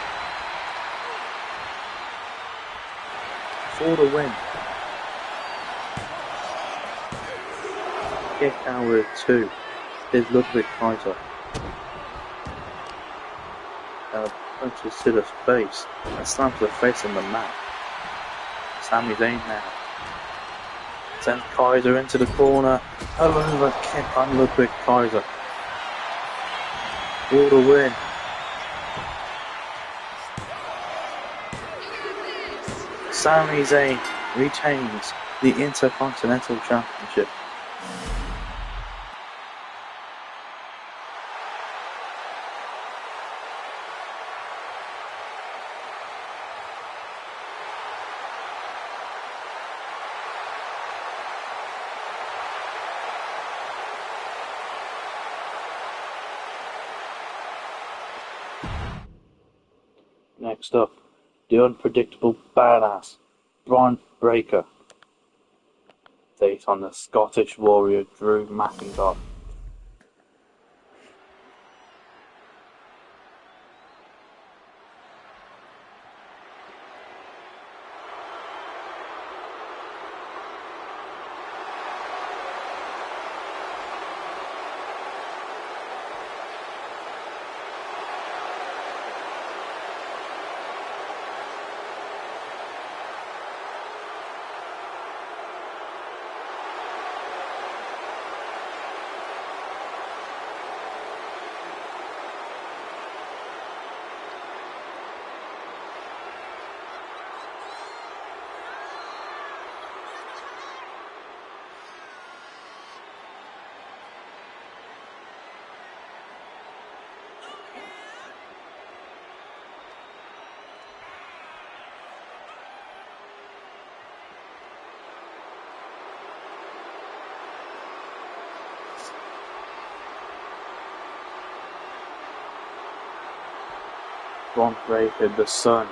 For the win. Kick out with 2 is Ludwig Kaiser. Punches to the face and slams the face on the mat. Sami Zayn now. Sends Kaiser into the corner. Over kick on Ludwig Kaiser. For the win. Sami Zayn retains the Intercontinental Championship. Next up, the unpredictable badass, Braun Breaker. Takes on the Scottish Warrior, Drew McIntyre. Braun Breaker, the son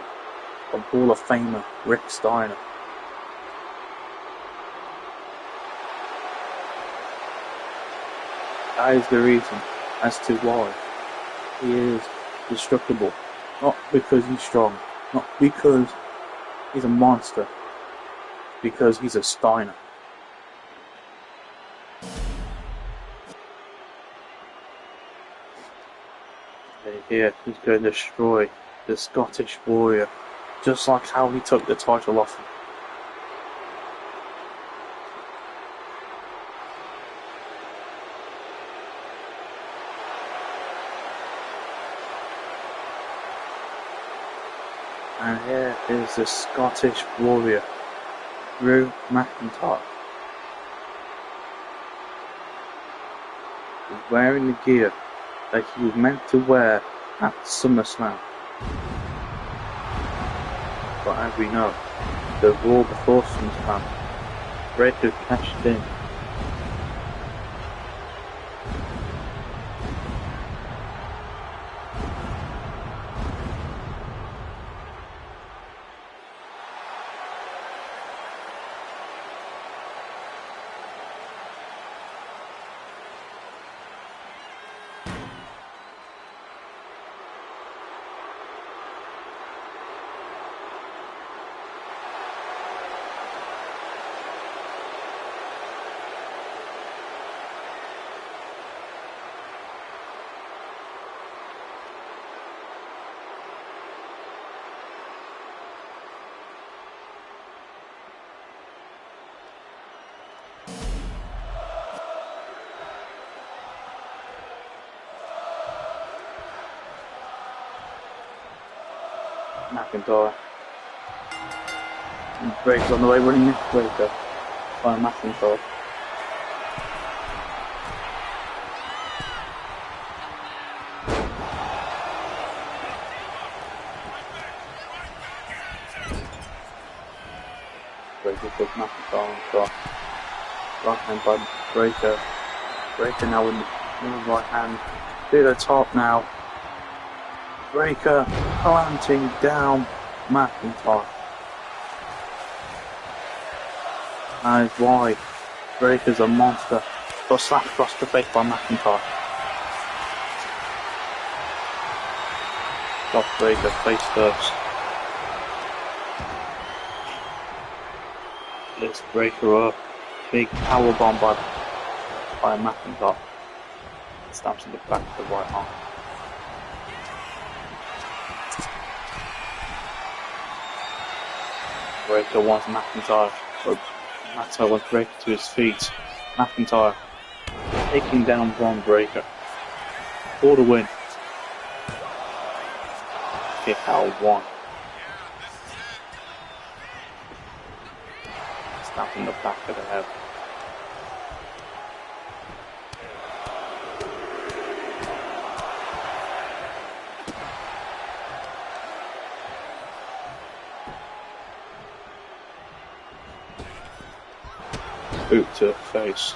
of Hall of Famer Rick Steiner. That is the reason as to why he is destructible. Not because he's strong, not because he's a monster, because he's a Steiner. Here, he's going to destroy the Scottish Warrior, just like how he took the title off him. And here is the Scottish Warrior, Drew McIntyre. He's wearing the gear that he was meant to wear at SummerSlam. But as we know, the Raw before SummerSlam, Breakker cashed in. McIntyre. Breaker's on the way, running into Breakker by McIntyre. Breakker puts McIntyre on top. Right hand by Breakker. Breakker now with the right hand to the top now. Breakker planting down McIntyre. That is why Breakker's a monster. Got slapped across the face by McIntyre. Got Breakker face first. Let's Breakker up. Big powerbomb by McIntyre. Stamps in the back of the right arm. Breakker wants McIntyre, but McIntyre wants Breakker to his feet. McIntyre taking down Braun Breakker for the win. Kick out 1. Snap in the back of the head. Boot to the face.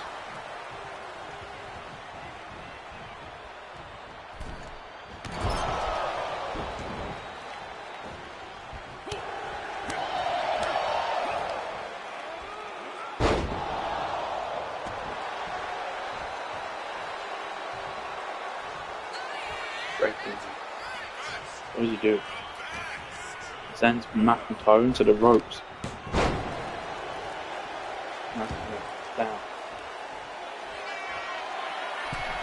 Breaking. What does he do? Sends McIntyre into the ropes. Down.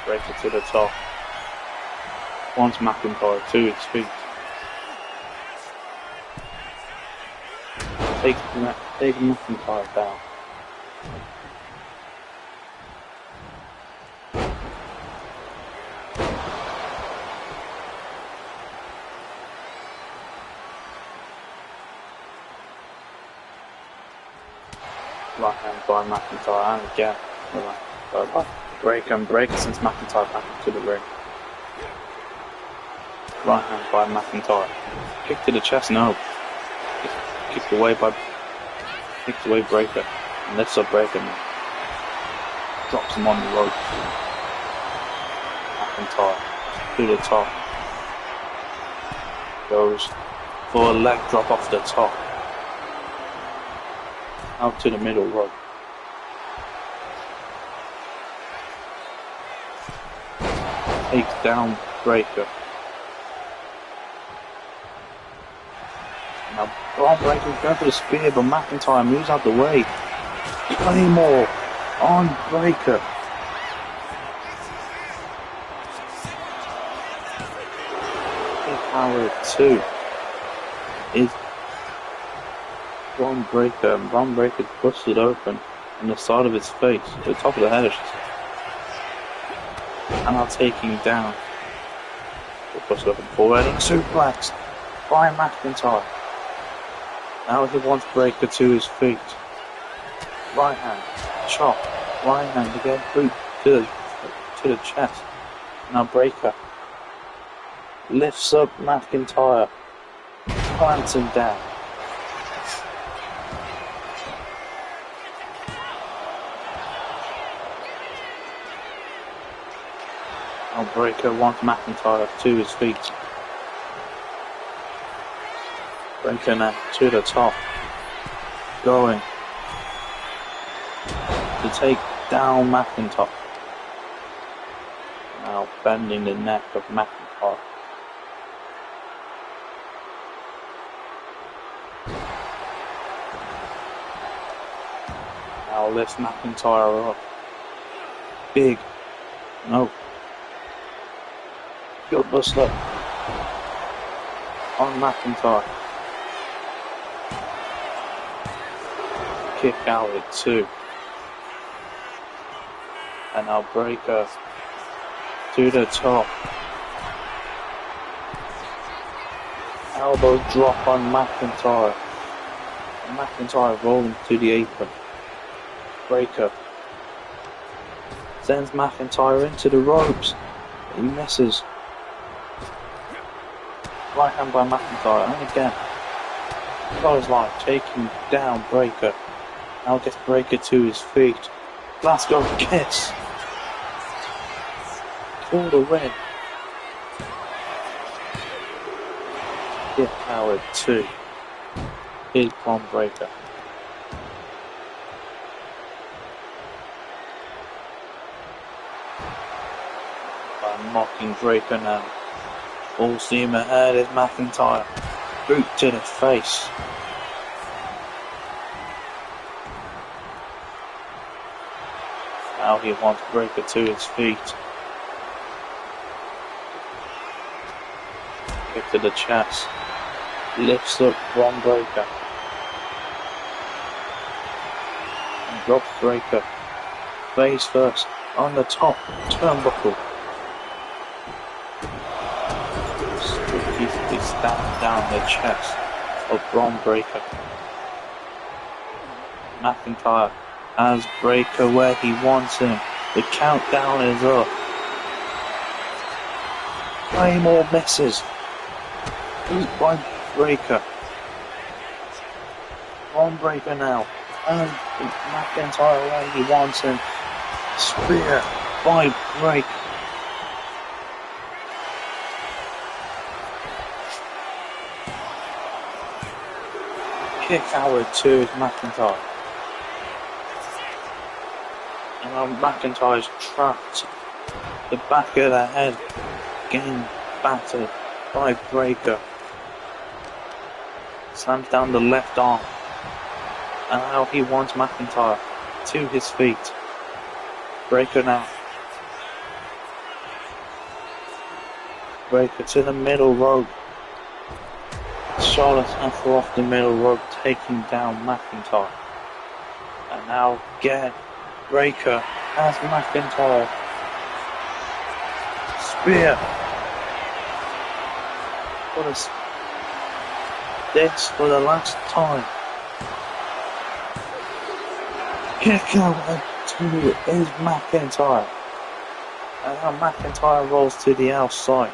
Breakker to the top. Wants McIntyre to his feet. Takes McIntyre down. Right hand by McIntyre and again. Breakker sends McIntyre back into the ring. Right hand by McIntyre. Kick to the chest, no. Kicked away Breakker. And lifts up Breakker now. Drops him on the rope. McIntyre to the top. Goes for a leg drop off the top. Out to the middle rope. Takes down Breakker. Now Braun Breakker's going for the spear, but McIntyre moves out the way. Claymore on Breakker. Power 2 is Braun Breakker, and Braun Breakker busted open on the side of his face, the top of the head, and I'll take him down. Busted open forward, suplex by McIntyre. Now he wants Breakker to his feet. Right hand, chop, right hand again, boot to the chest. Now Breakker lifts up McIntyre, plants him down. Now Breaker wants McIntyre to his feet. Breaker now to the top. Going to take down McIntyre. Now bending the neck of McIntyre. Now lifts McIntyre up. Big. No. Good buster. On McIntyre. Kick out at 2. And now Breaker to the top. Elbow drop on McIntyre. And McIntyre rolling to the apron. Breaker sends McIntyre into the ropes. He misses. Right hand by McIntyre, and again. Clothesline taking down Breaker. Now gets Breaker to his feet. Glasgow kiss. For the win. Kick Howard 2. Here's Bron Breakker. By mocking Breakker now. Full steam ahead is McIntyre. Boot to the face. Now he wants Breakker to his feet. Kick to the chest. Lifts up Bron Breakker. And drops Breakker. Face first on the top turnbuckle. Strategically stabbed down the chest of Bron Breakker. McIntyre has Breakker where he wants him. The countdown is up. Claymore misses. Beat by Breakker. Bron Breakker now. And McIntyre where he wants him. Spear by Breakker. Kick Howard to McIntyre. And now McIntyre's trapped. The back of the head getting battered by Breakker. Slams down the left arm. And now he wants McIntyre to his feet. Breakker now. Breakker to the middle rope. Charlotte Temple off the middle rope, taking down McIntyre. And now again, Breakker has McIntyre. Spear. What is this for the last time? Kick out at 2 is McIntyre. And now McIntyre rolls to the outside.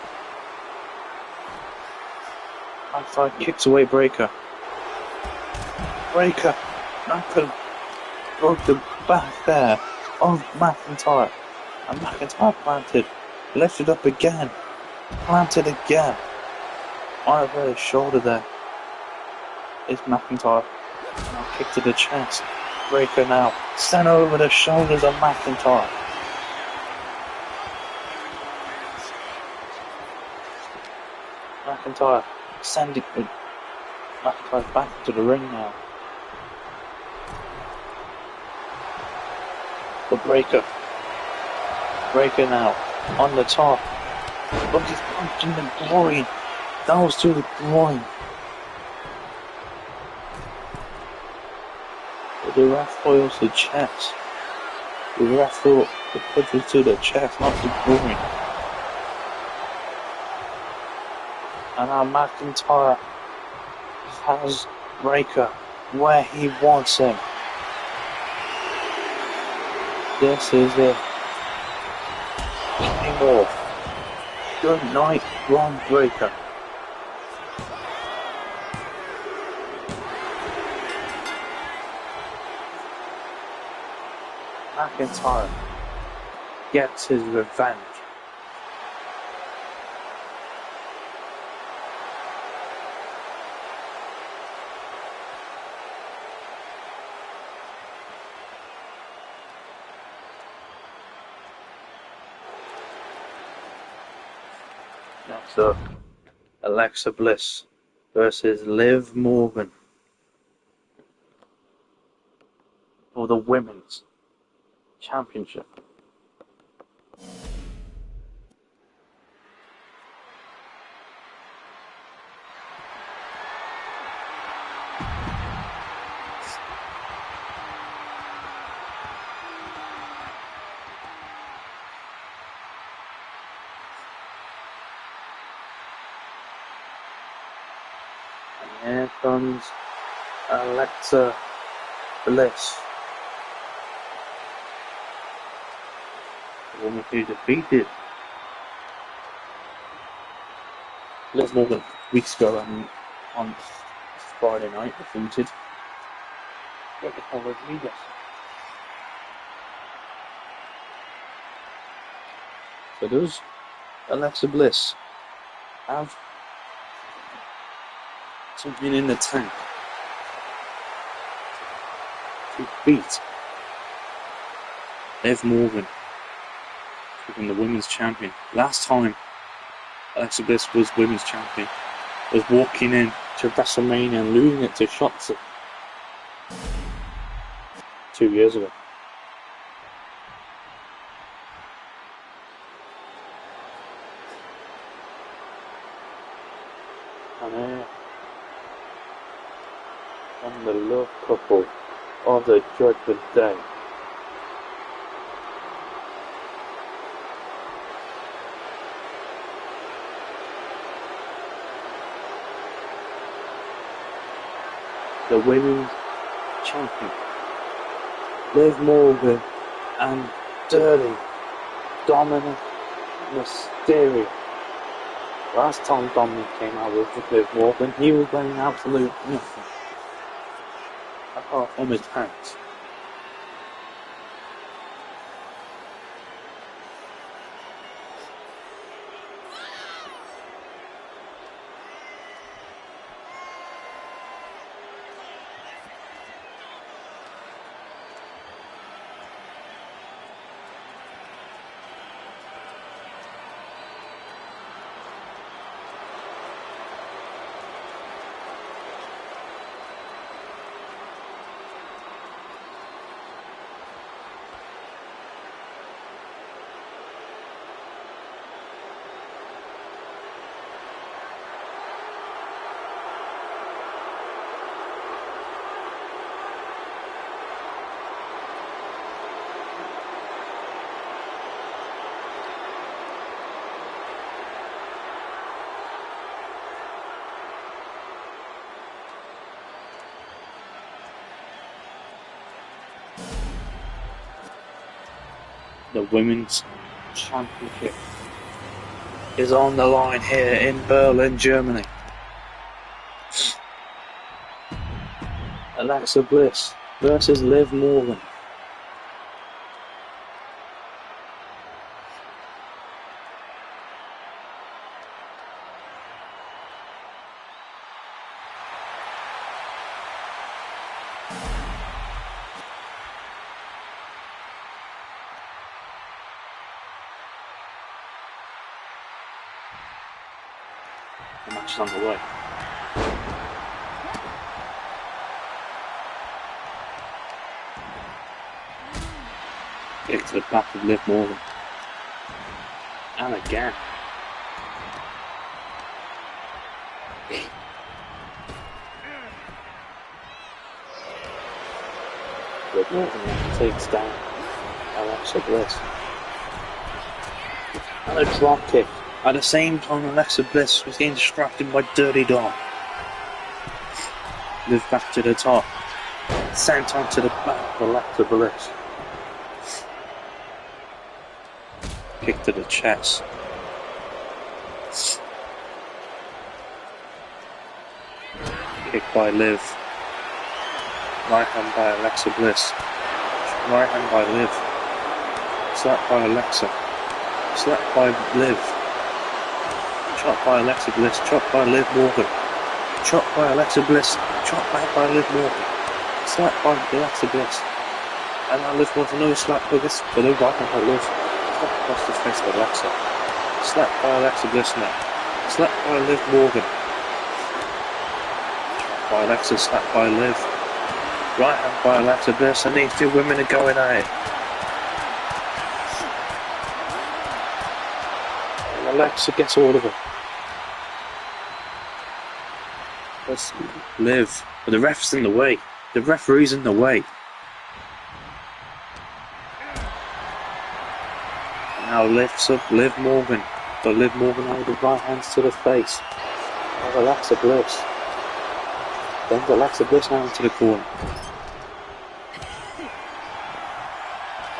McIntyre kicks away Breakker. Breakker broke the back there of McIntyre. And McIntyre planted. Lifted up again. Planted again. Right over his shoulder there. Is McIntyre. Now kick to the chest. Breakker now. Sent over the shoulders of McIntyre. McIntyre sending McIntyre back to the ring now. But Breakker now on the top. Look, he's punching the groin. That to the groin. But the ref foils the chest. The ref thought the punch was to the chest, not the groin. And now McIntyre has Breakker where he wants him. This is it. Claymore. Good night, Bron Breakker. McIntyre gets his revenge. Next up, Alexa Bliss versus Liv Morgan for the Women's Championship. And here comes Alexa Bliss, the woman who defeated Liv Morgan weeks ago and on Friday night defeated. What the hell was he guessing? So does Alexa Bliss have something in the tank to beat Liv Morgan to become the women's champion? Last time Alexa Bliss was women's champion was walking in to WrestleMania and losing it to Shotzi 2 years ago. And here on the love couple of the Judgment Day, the women's champion, Liv Morgan and Dirty Dominic Mysterio. Last time Dominic came out with Liv Morgan, he was wearing absolute nothing apart from his pants. The women's championship is on the line here in Berlin, Germany. Alexa Bliss versus Liv Morgan. The match is on the way. Kick to the back of Liv Morgan. And again. Liv Morgan takes down Alexa Bliss. And a drop kick. At the same time, Alexa Bliss was getting distracted by Dirty Dom. Liv back to the top. Sent on to the back of Alexa Bliss. Kick to the chest. Kick by Liv. Right hand by Alexa Bliss. Right hand by Liv. Slap by Alexa. Slap by Liv. Chop by Alexa Bliss, chop by Liv Morgan. Chop by Alexa Bliss, chop back by Liv Morgan. Slap by Alexa Bliss. And now Liv wants another slap by this, but no right hand by Liv. Slap across the face of Alexa. Slap by Alexa Bliss now. Slapped by Liv Morgan. By Alexa, slapped by Liv. Right hand by Alexa Bliss, and these two women are going at it. And Alexa gets all of it. That's Liv. But the ref's in the way. The referee's in the way. And now lifts up Liv Morgan. But Liv Morgan now with the right hands to the face of Alexa Bliss. Then Alexa Bliss now into the corner.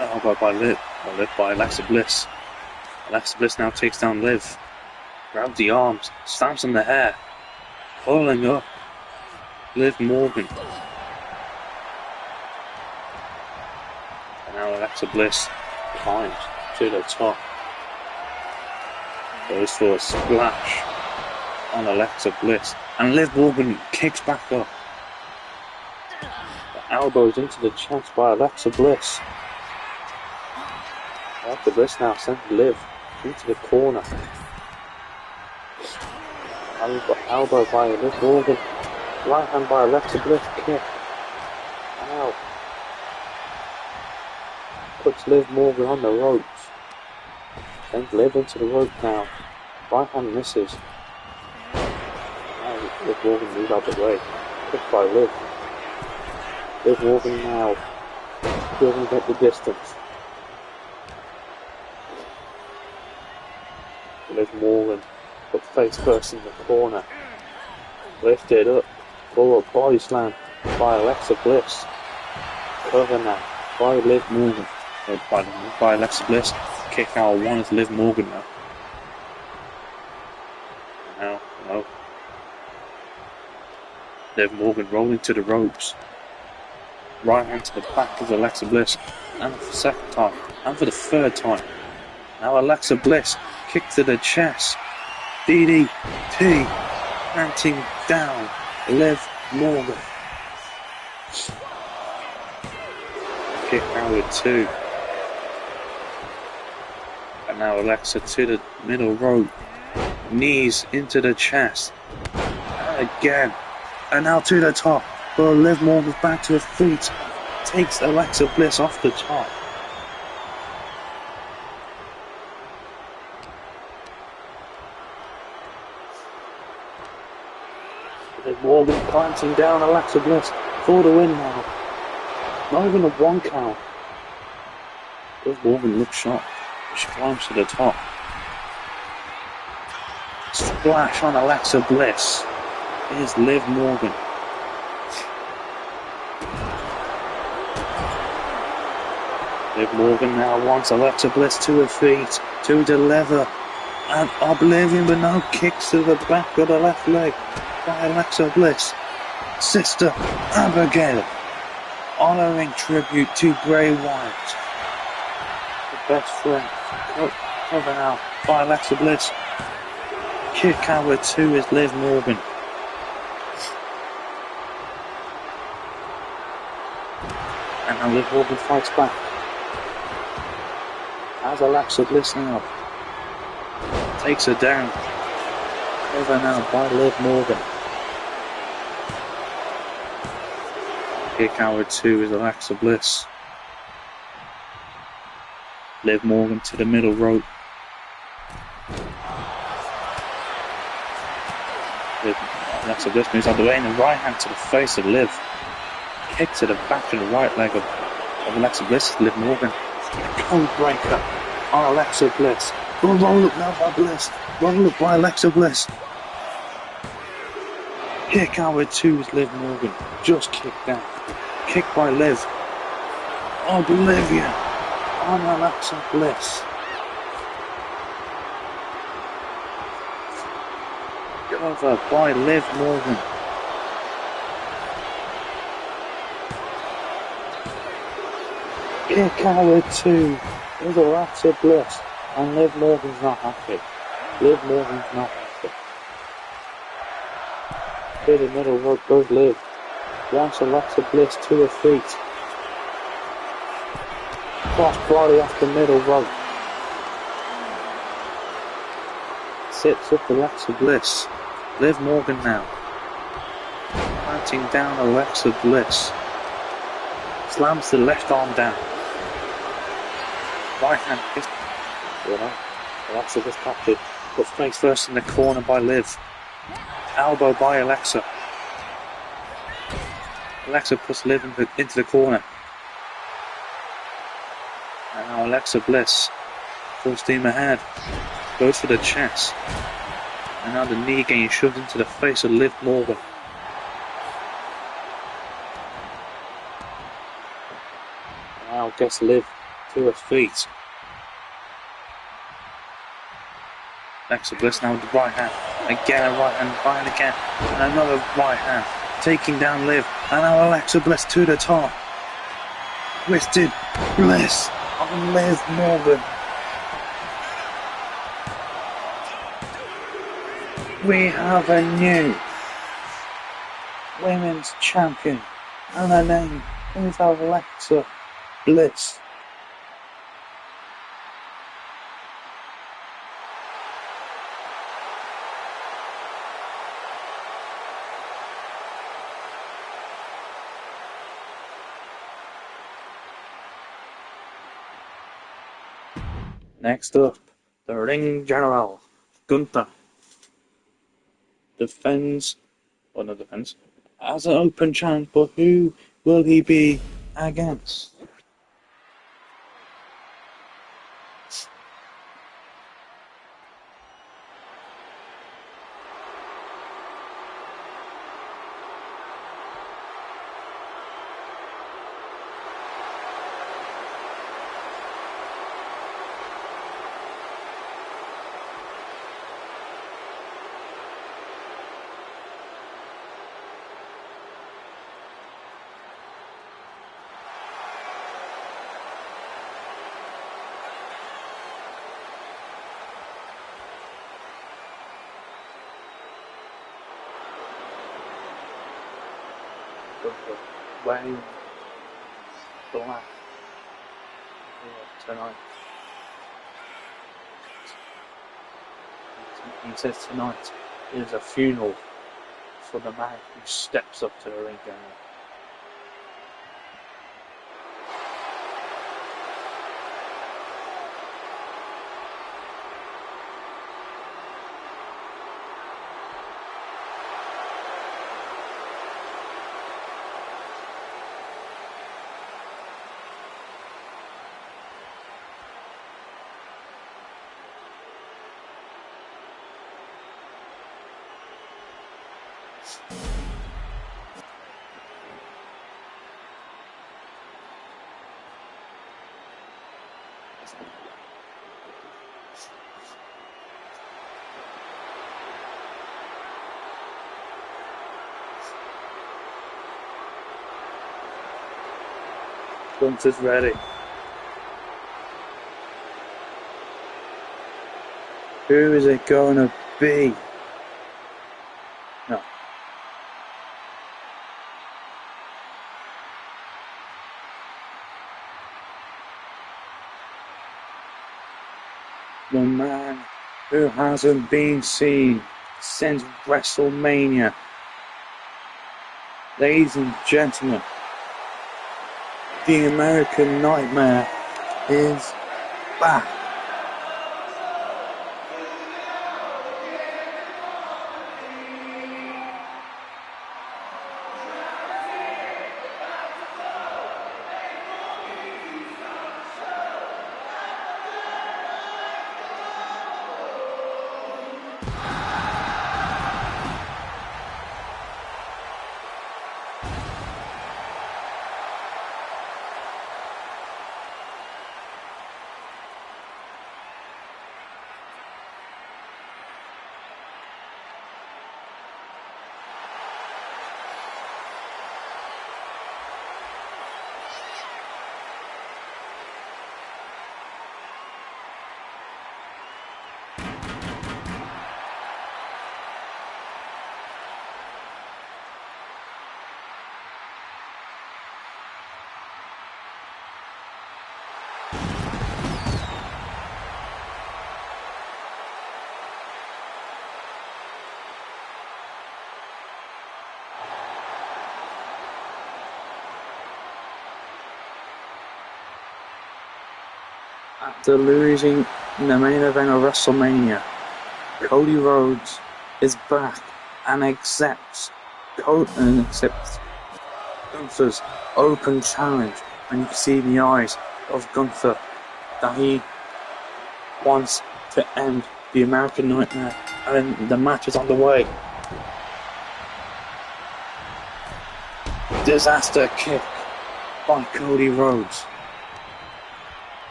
Elbow by Liv. Liv by Alexa Bliss. Alexa Bliss now takes down Liv. Grabs the arms. Stamps on the hair. Pulling up Liv Morgan. And now Alexa Bliss climbs to the top. Goes for a splash on Alexa Bliss. And Liv Morgan kicks back up. The elbows into the chest by Alexa Bliss. Alexa Bliss now sends Liv into the corner. Elbow by Liv Morgan. Right hand by Alexa Bliss. Kick. Ow. Puts Liv Morgan on the ropes. Sends Liv into the rope now. Right hand misses. Now Liv Morgan moves out the way. Kick by Liv. Liv Morgan now doesn't get the distance. Liv Morgan put face first in the corner. Lifted up. Forward body slam by Alexa Bliss. Cover now by Liv Morgan. By Alexa Bliss. Kick out one is Liv Morgan now. No. Liv Morgan rolling to the ropes. Right hand to the back of Alexa Bliss. And for the second time. And for the third time. Now Alexa Bliss. Kick to the chest. DDT. Planting down Liv Morgan. Kick out with two. And now Alexa to the middle rope. Knees into the chest. And again. And now to the top. But Liv Morgan's back to her feet. Takes Alexa Bliss off the top. Liv Morgan planting down Alexa Bliss for the win now. Not even a one count. Liv Morgan looks shocked. She climbs to the top. Splash on Alexa Bliss. Here's Liv Morgan. Liv Morgan now wants Alexa Bliss to her feet, to the lever, and Oblivion, but no, kicks to the back of the left leg by Alexa Bliss. Sister Abigail, honouring tribute to Bray Wyatt. The best friend, cover now by Alexa Bliss. Kick out with two is Liv Morgan. And now Liv Morgan fights back. As Alexa Bliss now takes her down. Over now by Liv Morgan. Kick out with two is Alexa Bliss. Liv Morgan to the middle rope. Alexa Bliss moves out the way and the right hand to the face of Liv. Kick to the back of the right leg of Alexa Bliss. Liv Morgan. Code breaker on Alexa Bliss. Roll up now by Bliss. Roll up by Alexa Bliss. Kick out with two is Liv Morgan. Just kicked down. Kick by Liv. Oblivion on Alexa Bliss. Cover by Liv Morgan. Kick out with two is Alexa Bliss. And Liv Morgan's not happy. Liv Morgan's not happy. To the middle rope goes Liv. Wants Alexa Bliss to her feet. Cross body off the middle rope. sets up Alexa Bliss. Liv Morgan now. Planting down Alexa Bliss. Slams the left arm down. Right hand gets... Alexa gets captured. But face first in the corner by Liv. Elbow by Alexa. Alexa puts Liv into the corner. And now Alexa Bliss, full steam ahead, goes for the chest. And now the knee getting shoved into the face of Liv Morgan. Now gets Liv to her feet. Alexa Bliss now with the right hand. Again a right hand again. And another right hand. Taking down Liv. And now Alexa Bliss to the top. Twisted Bliss on Liv Morgan. We have a new women's champion. And her name is Alexa Bliss. Next up, the ring general, Gunther, defends, as an open challenge, but who will he be against? Wearing black tonight. He says tonight is a funeral for the man who steps up to the ring general. Gunther's ready. Who is it going to be? No. The man who hasn't been seen since WrestleMania. Ladies and gentlemen, the American Nightmare is back. After losing in the main event of WrestleMania, Cody Rhodes is back and accepts Gunther's open challenge, and you can see in the eyes of Gunther that he wants to end the American Nightmare, and the match is on the way. Disaster kick by Cody Rhodes.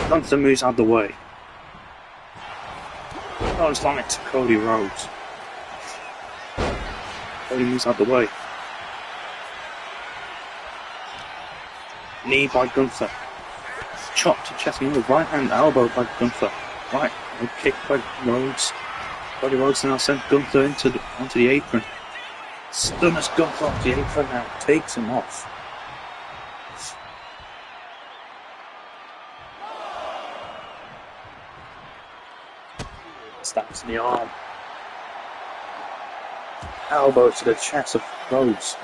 Gunther moves out of the way. Goes on it to Cody Rhodes. Cody moves out of the way. Knee by Gunther. Chop to chest move. Right hand elbow by Gunther. Right hand kick by Rhodes. Cody Rhodes now sent Gunther onto the apron. Stunners Gunther off the apron now. Takes him off. Stabs in the arm. Elbow to the chest of Rhodes.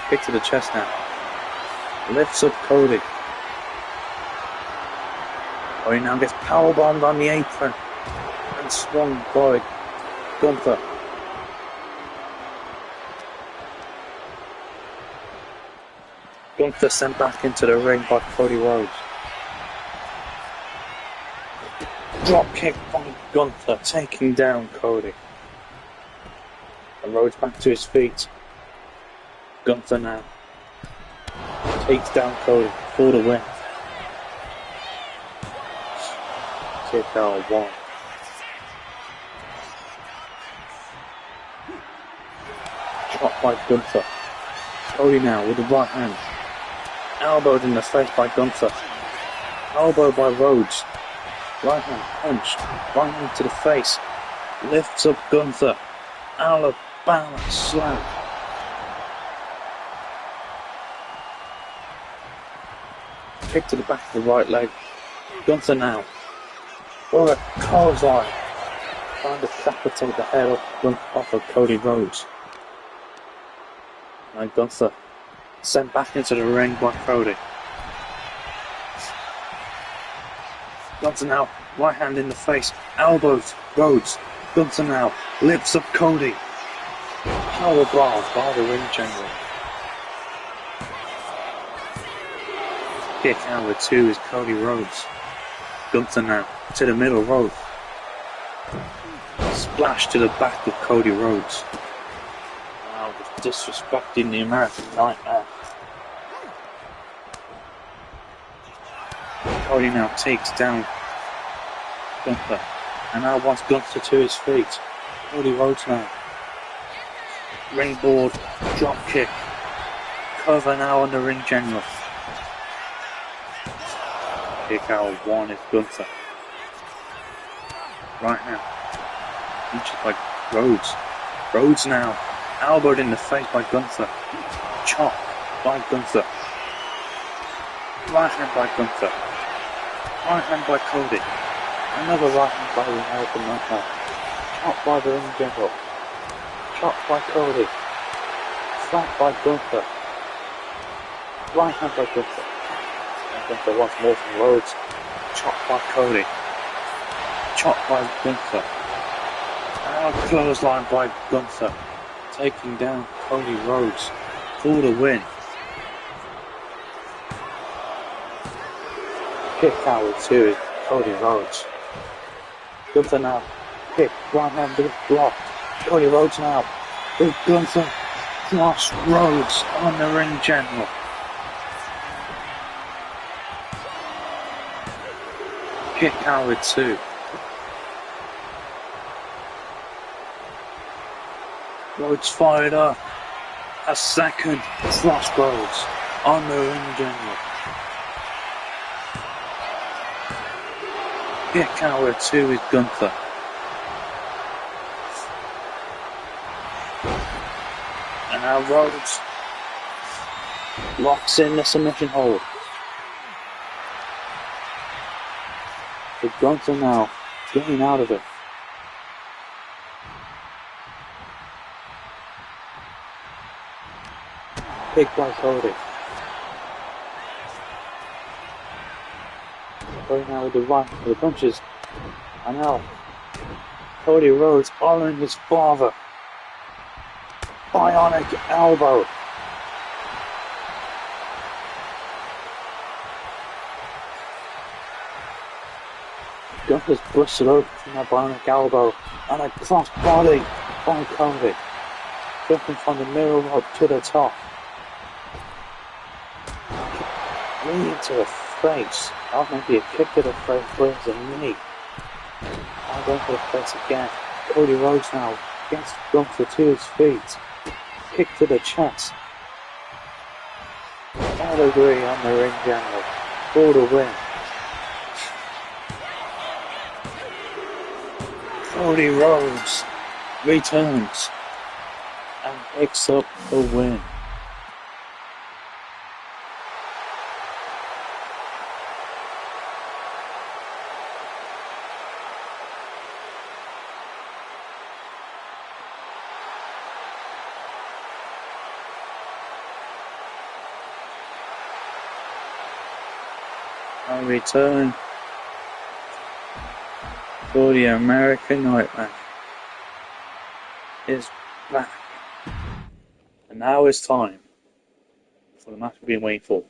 Kick to the chest now. Lifts up Cody. Cody now gets powerbombed on the apron and swung by Gunther. Gunther sent back into the ring by Cody Rhodes. Drop kick by Gunther, taking down Cody. And Rhodes back to his feet. Gunther now takes down Cody for the win. Kick out 1. Drop by Gunther. Cody now with the right hand. Elbowed in the face by Gunther. Elbow by Rhodes. Right hand punch. Right hand to the face. Lifts up Gunther. Alabama slam. Kick to the back of the right leg. Gunther now. With a clothesline. Trying to decapitate the head off of Cody Rhodes. And Gunther sent back into the ring by Cody. Gunther now, right hand in the face, elbows Rhodes. Gunther now lifts up Cody. Powerbomb by the ring general. Kick out with 2 is Cody Rhodes. Gunther now to the middle rope. Splash to the back of Cody Rhodes. Wow, just disrespecting the American Nightmare. Cody now takes down Gunther and now wants Gunther to his feet. Cody Rhodes now. Ringboard, drop kick. Cover now on the ring general. Kick out 1 is Gunther. Right now. Featured by Rhodes. Rhodes now. Elbowed in the face by Gunther. Chop by Gunther. Right hand by Gunther. Right hand by Cody. Another right hand by the American Nightmare. Chop by the ring general. Chop by Cody. Slap by Gunther. Right hand by Gunther. And Gunther wants more from Rhodes. Chop by Cody. Chop by Gunther. And a clothesline by Gunther. Taking down Cody Rhodes for the win. Kick out with 2 is Cody Rhodes. Gunther now. Kick, right hand blocked. Cody Rhodes now. With Gunther. Cross Rhodes on the ring general. Kick out with 2. Rhodes fired up. A second Cross Rhodes on the ring general. Kick out with 2 is Gunther. And now Rhodes locks in the submission hold. With Gunther now getting out of it. Kick by Cody. Going now with the right, with the punches. And now, Cody Rhodes honoring his father. Bionic elbow. Gunther's busted open from that bionic elbow. And a cross body by Cody. Jumping from the middle rope to the top. Knee to the face. That might be a kick to the face, but it's a knee. Now going for the face again. Cody Rhodes now gets Gunther to his feet. Kick to the chest. All agree on the ring general for the win. Cody Rhodes returns and picks up the win. And return for the American Nightmare is back. And now it's time for the match we've been waiting for.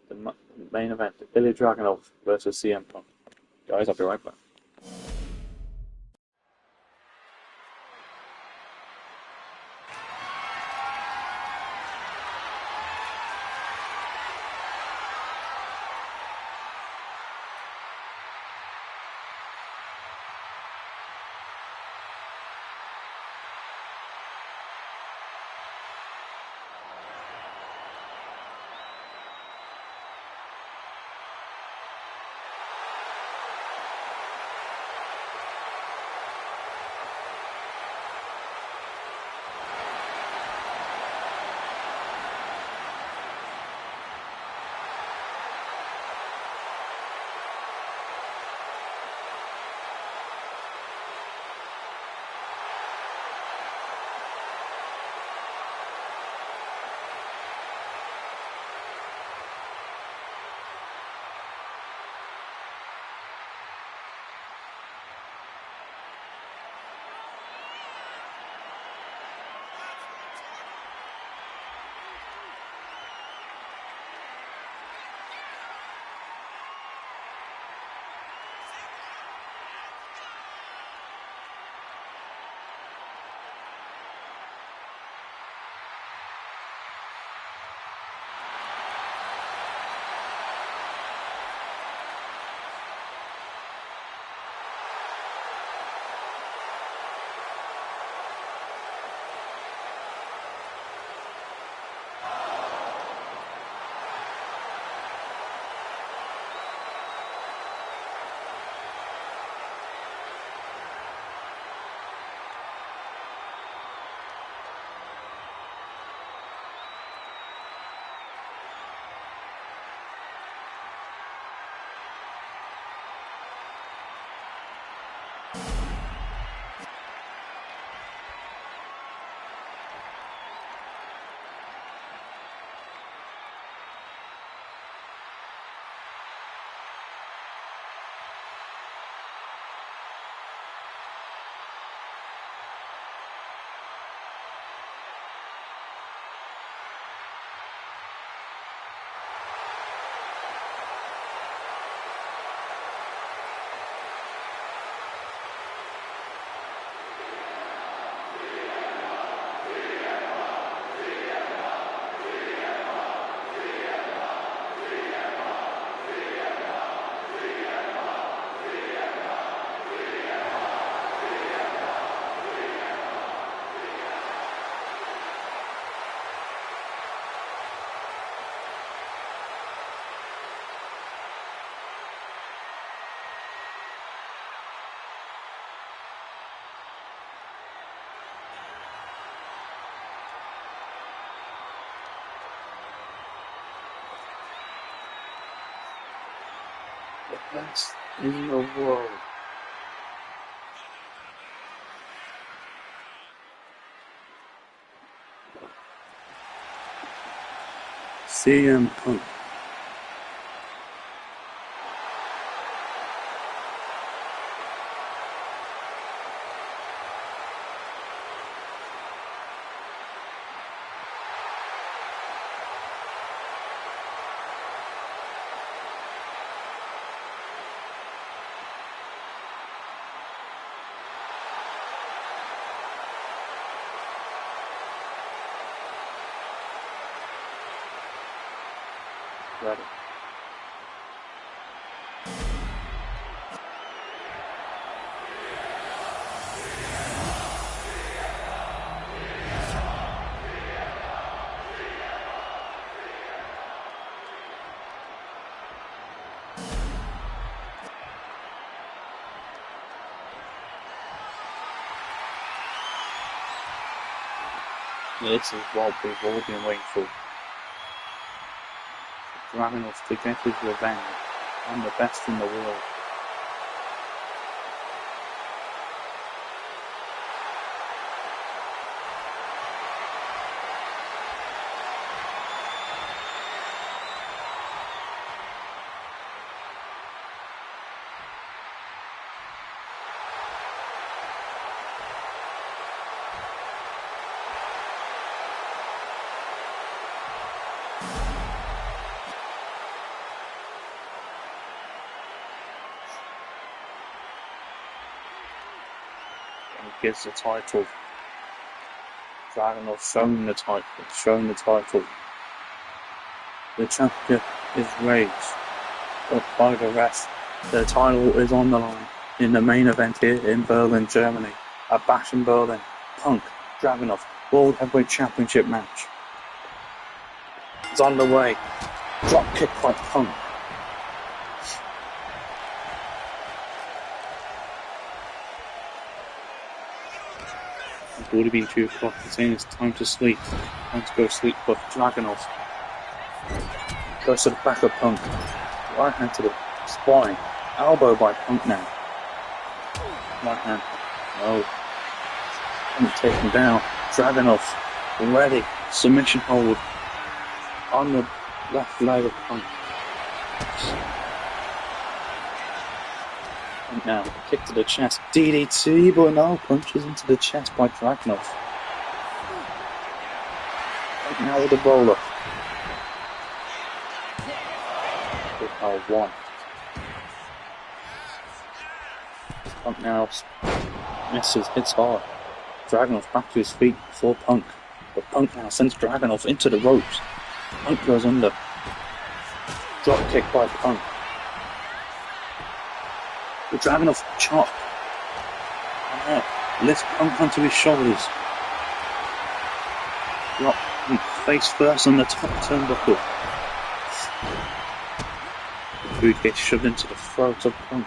The main event, Ilya Dragunov versus CM Punk. Guys, I'll be right back. The best in the world. CM Punk. Ready. This is what we've all been waiting for. Dragunov to get his revenge on the best in the world. Gets the title. Dragunov showing the title. The champion is raised up by the rest. The title is on the line in the main event here in Berlin, Germany. A Bash in Berlin. Punk, Dragunov, World Heavyweight Championship match. It's on the way. Drop kick by Punk. It's already been 2 o'clock. It's saying it's time to sleep. Time to go to sleep for Dragunov. Goes to the back of Punk. Right hand to the spine. Elbow by Punk now. Right hand. No. Punk taken down. Dragunov ready. Submission hold on the left leg of Punk. Punk now. Kick to the chest. DDT, but no. Punches into the chest by Dragunov. Punk now with the roller. Big hole 1. Punk now misses, hits hard. Dragunov back to his feet before Punk. But Punk now sends Dragunov into the ropes. Punk goes under. Drop kick by Punk. The Dragunov chop. And now lifts Punk onto his shoulders. Drop Punk face first on the top turnbuckle. The food gets shoved into the throat of Punk.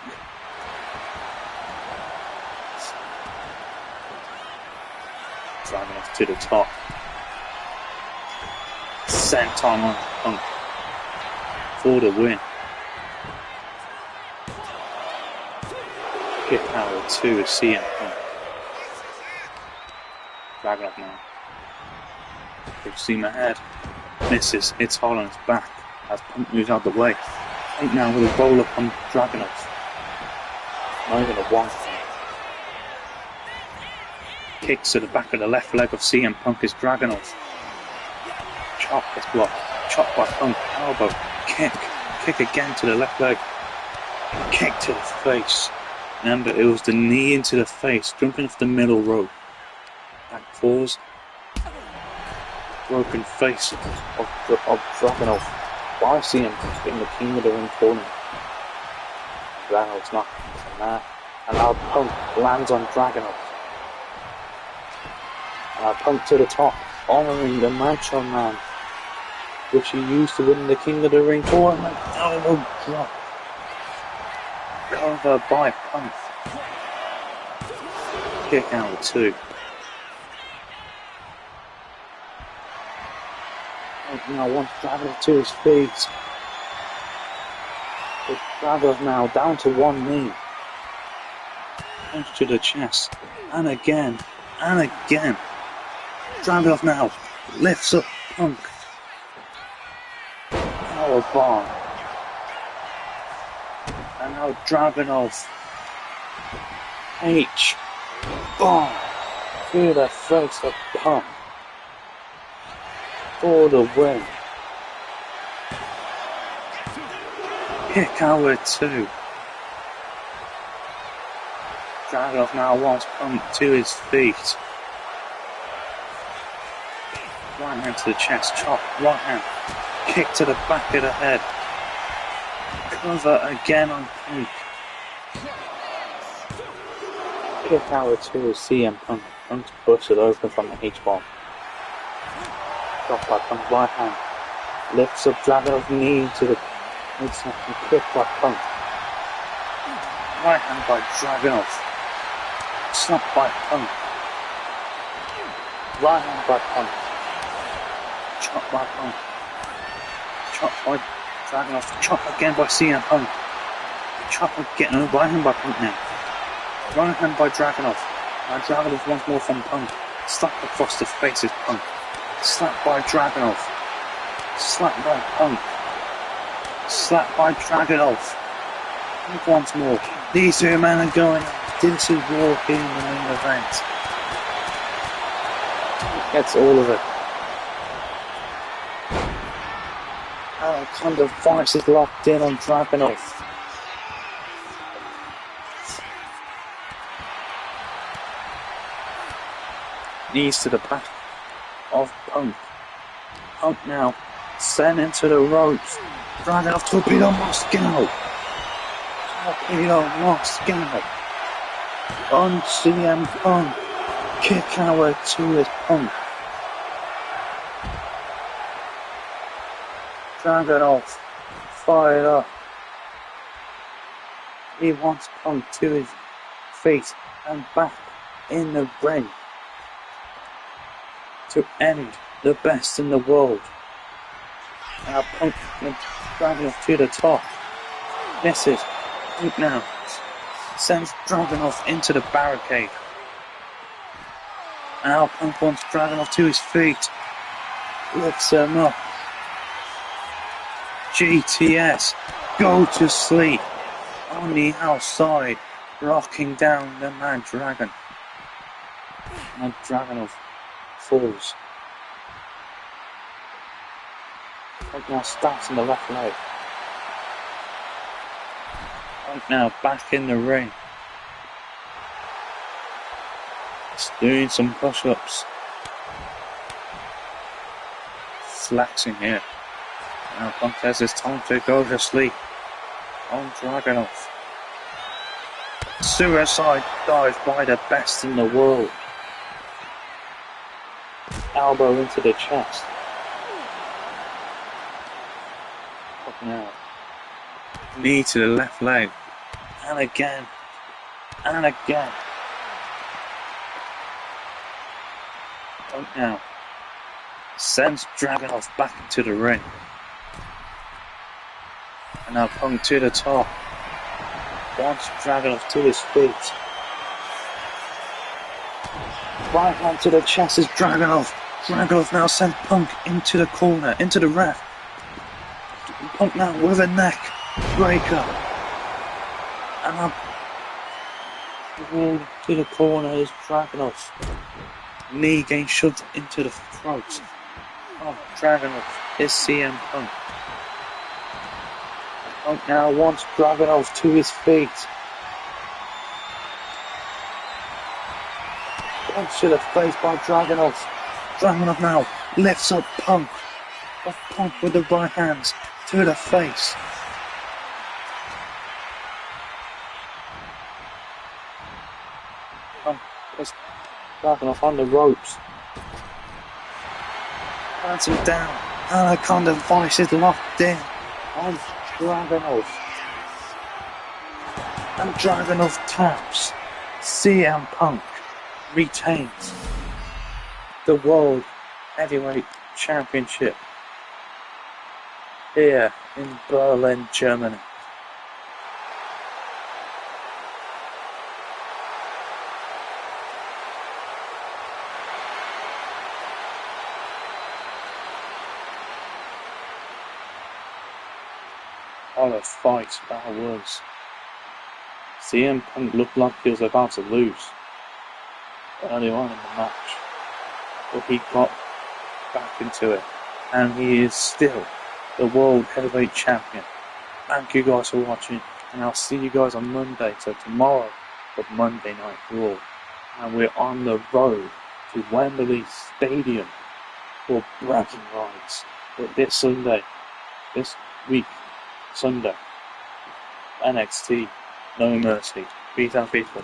Dragunov to the top. Senton on Punk for the win. Kick power 2 is CM Punk. Dragunov now. Big seam ahead. Misses. Hits hard on his back as Punk moves out the way. Punk now with a roll up on Dragunov. Not even a one. Kicks to the back of the left leg of CM Punk is Dragunov. Chop gets blocked. Chop by Punk. Elbow. Kick. Kick again to the left leg. Kick to the face. Remember, it was the knee into the face, jumping off the middle rope. Back fours. Broken face of Dragunov. By CM Punk in the King of the Ring corner. Dragunov's knocked from there. And now Punk lands on Dragunov. And now Punk to the top, honouring the Macho Man, which he used to win the King of the Ring tournament. Elbow drop. Cover by Punk. Kick out 2. Punk now wants Dragunov to his feet. But Dragunov now down to one knee. Punch to the chest. And again. And again. Dragunov now lifts up Punk. elbow bomb. And now Dragunov. H bomb through the face of Punk for the win. Kick out with 2. Dragunov now wants Punk to his feet. Right hand to the chest, chop, right hand, kick to the back of the head. Cover again on Punk. Kick out with 2 is CM Punk. Punk to push it open from the H-bomb. Drop by Punk, right hand. Lifts up Dragunov knee to the midsection, kick by Punk. Right hand by Dragunov. Slap by Punk. Right hand by Punk. Chop by Punk. Chop by Dragunov. Chop again by CM Punk. Chop again. No, right hand by Punk now. Right hand by Dragunov. Now Dragunov once more from Punk. Slap across the face of Punk. Slap by Dragunov. Slap by Punk. Slap by Dragunov. Punk once more. These 2 men are going. This is Raw in the main event. Gets all of it. Anaconda Vice is locked in on Dragunov. Knees to the back of Punk. Punk now sent into the ropes. Dragunov torpedo Moscow. Torpedo Moscow. On CM Punk. Kick out to his Punk. Dragunov fired up. He wants Punk to his feet and back in the ring to end the best in the world. Now Punk and Dragunov to the top. Misses. Punk now sends Dragunov into the barricade. Now Punk wants Dragunov to his feet. Lifts him up. GTS, go to sleep. On the outside, rocking down the Mad Dragon. And Dragunov falls. Punk now starts in the left leg. Punk now back in the ring. He's doing some push-ups. Flexing here. Now Punk says it's time to go to sleep on Dragunov. Suicide dive by the best in the world. Elbow into the chest. Punk now. Knee to the left leg. And again. And again. Punk now sends Dragunov back into the ring. And now Punk to the top. Wants Dragunov to his feet. Right hand to the chest is Dragunov. Dragunov now sends Punk into the corner, into the ref. Punk now with a neck breaker. And now to the corner is Dragunov. Knee getting shoved into the throat of Dragunov is CM Punk. Punk now wants Dragunov to his feet. Punch to the face by Dragunov. Dragunov now lifts up Punk. But Punk with the right hands to the face. Punk puts Dragunov on the ropes. Plants him down. Anaconda Vice is locked in on Dragunov. And Dragunov taps. CM Punk retains the World Heavyweight Championship here in Berlin, Germany. What a fight that was. CM Punk looked like he was about to lose early on in the match, but he got back into it, and he is still the World Heavyweight Champion. Thank you guys for watching, and I'll see you guys on Monday, so tomorrow for Monday Night Raw, and we're on the road to Wembley Stadium for bragging rights. But this week, Sunday, NXT, No Mercy. Peace out, people.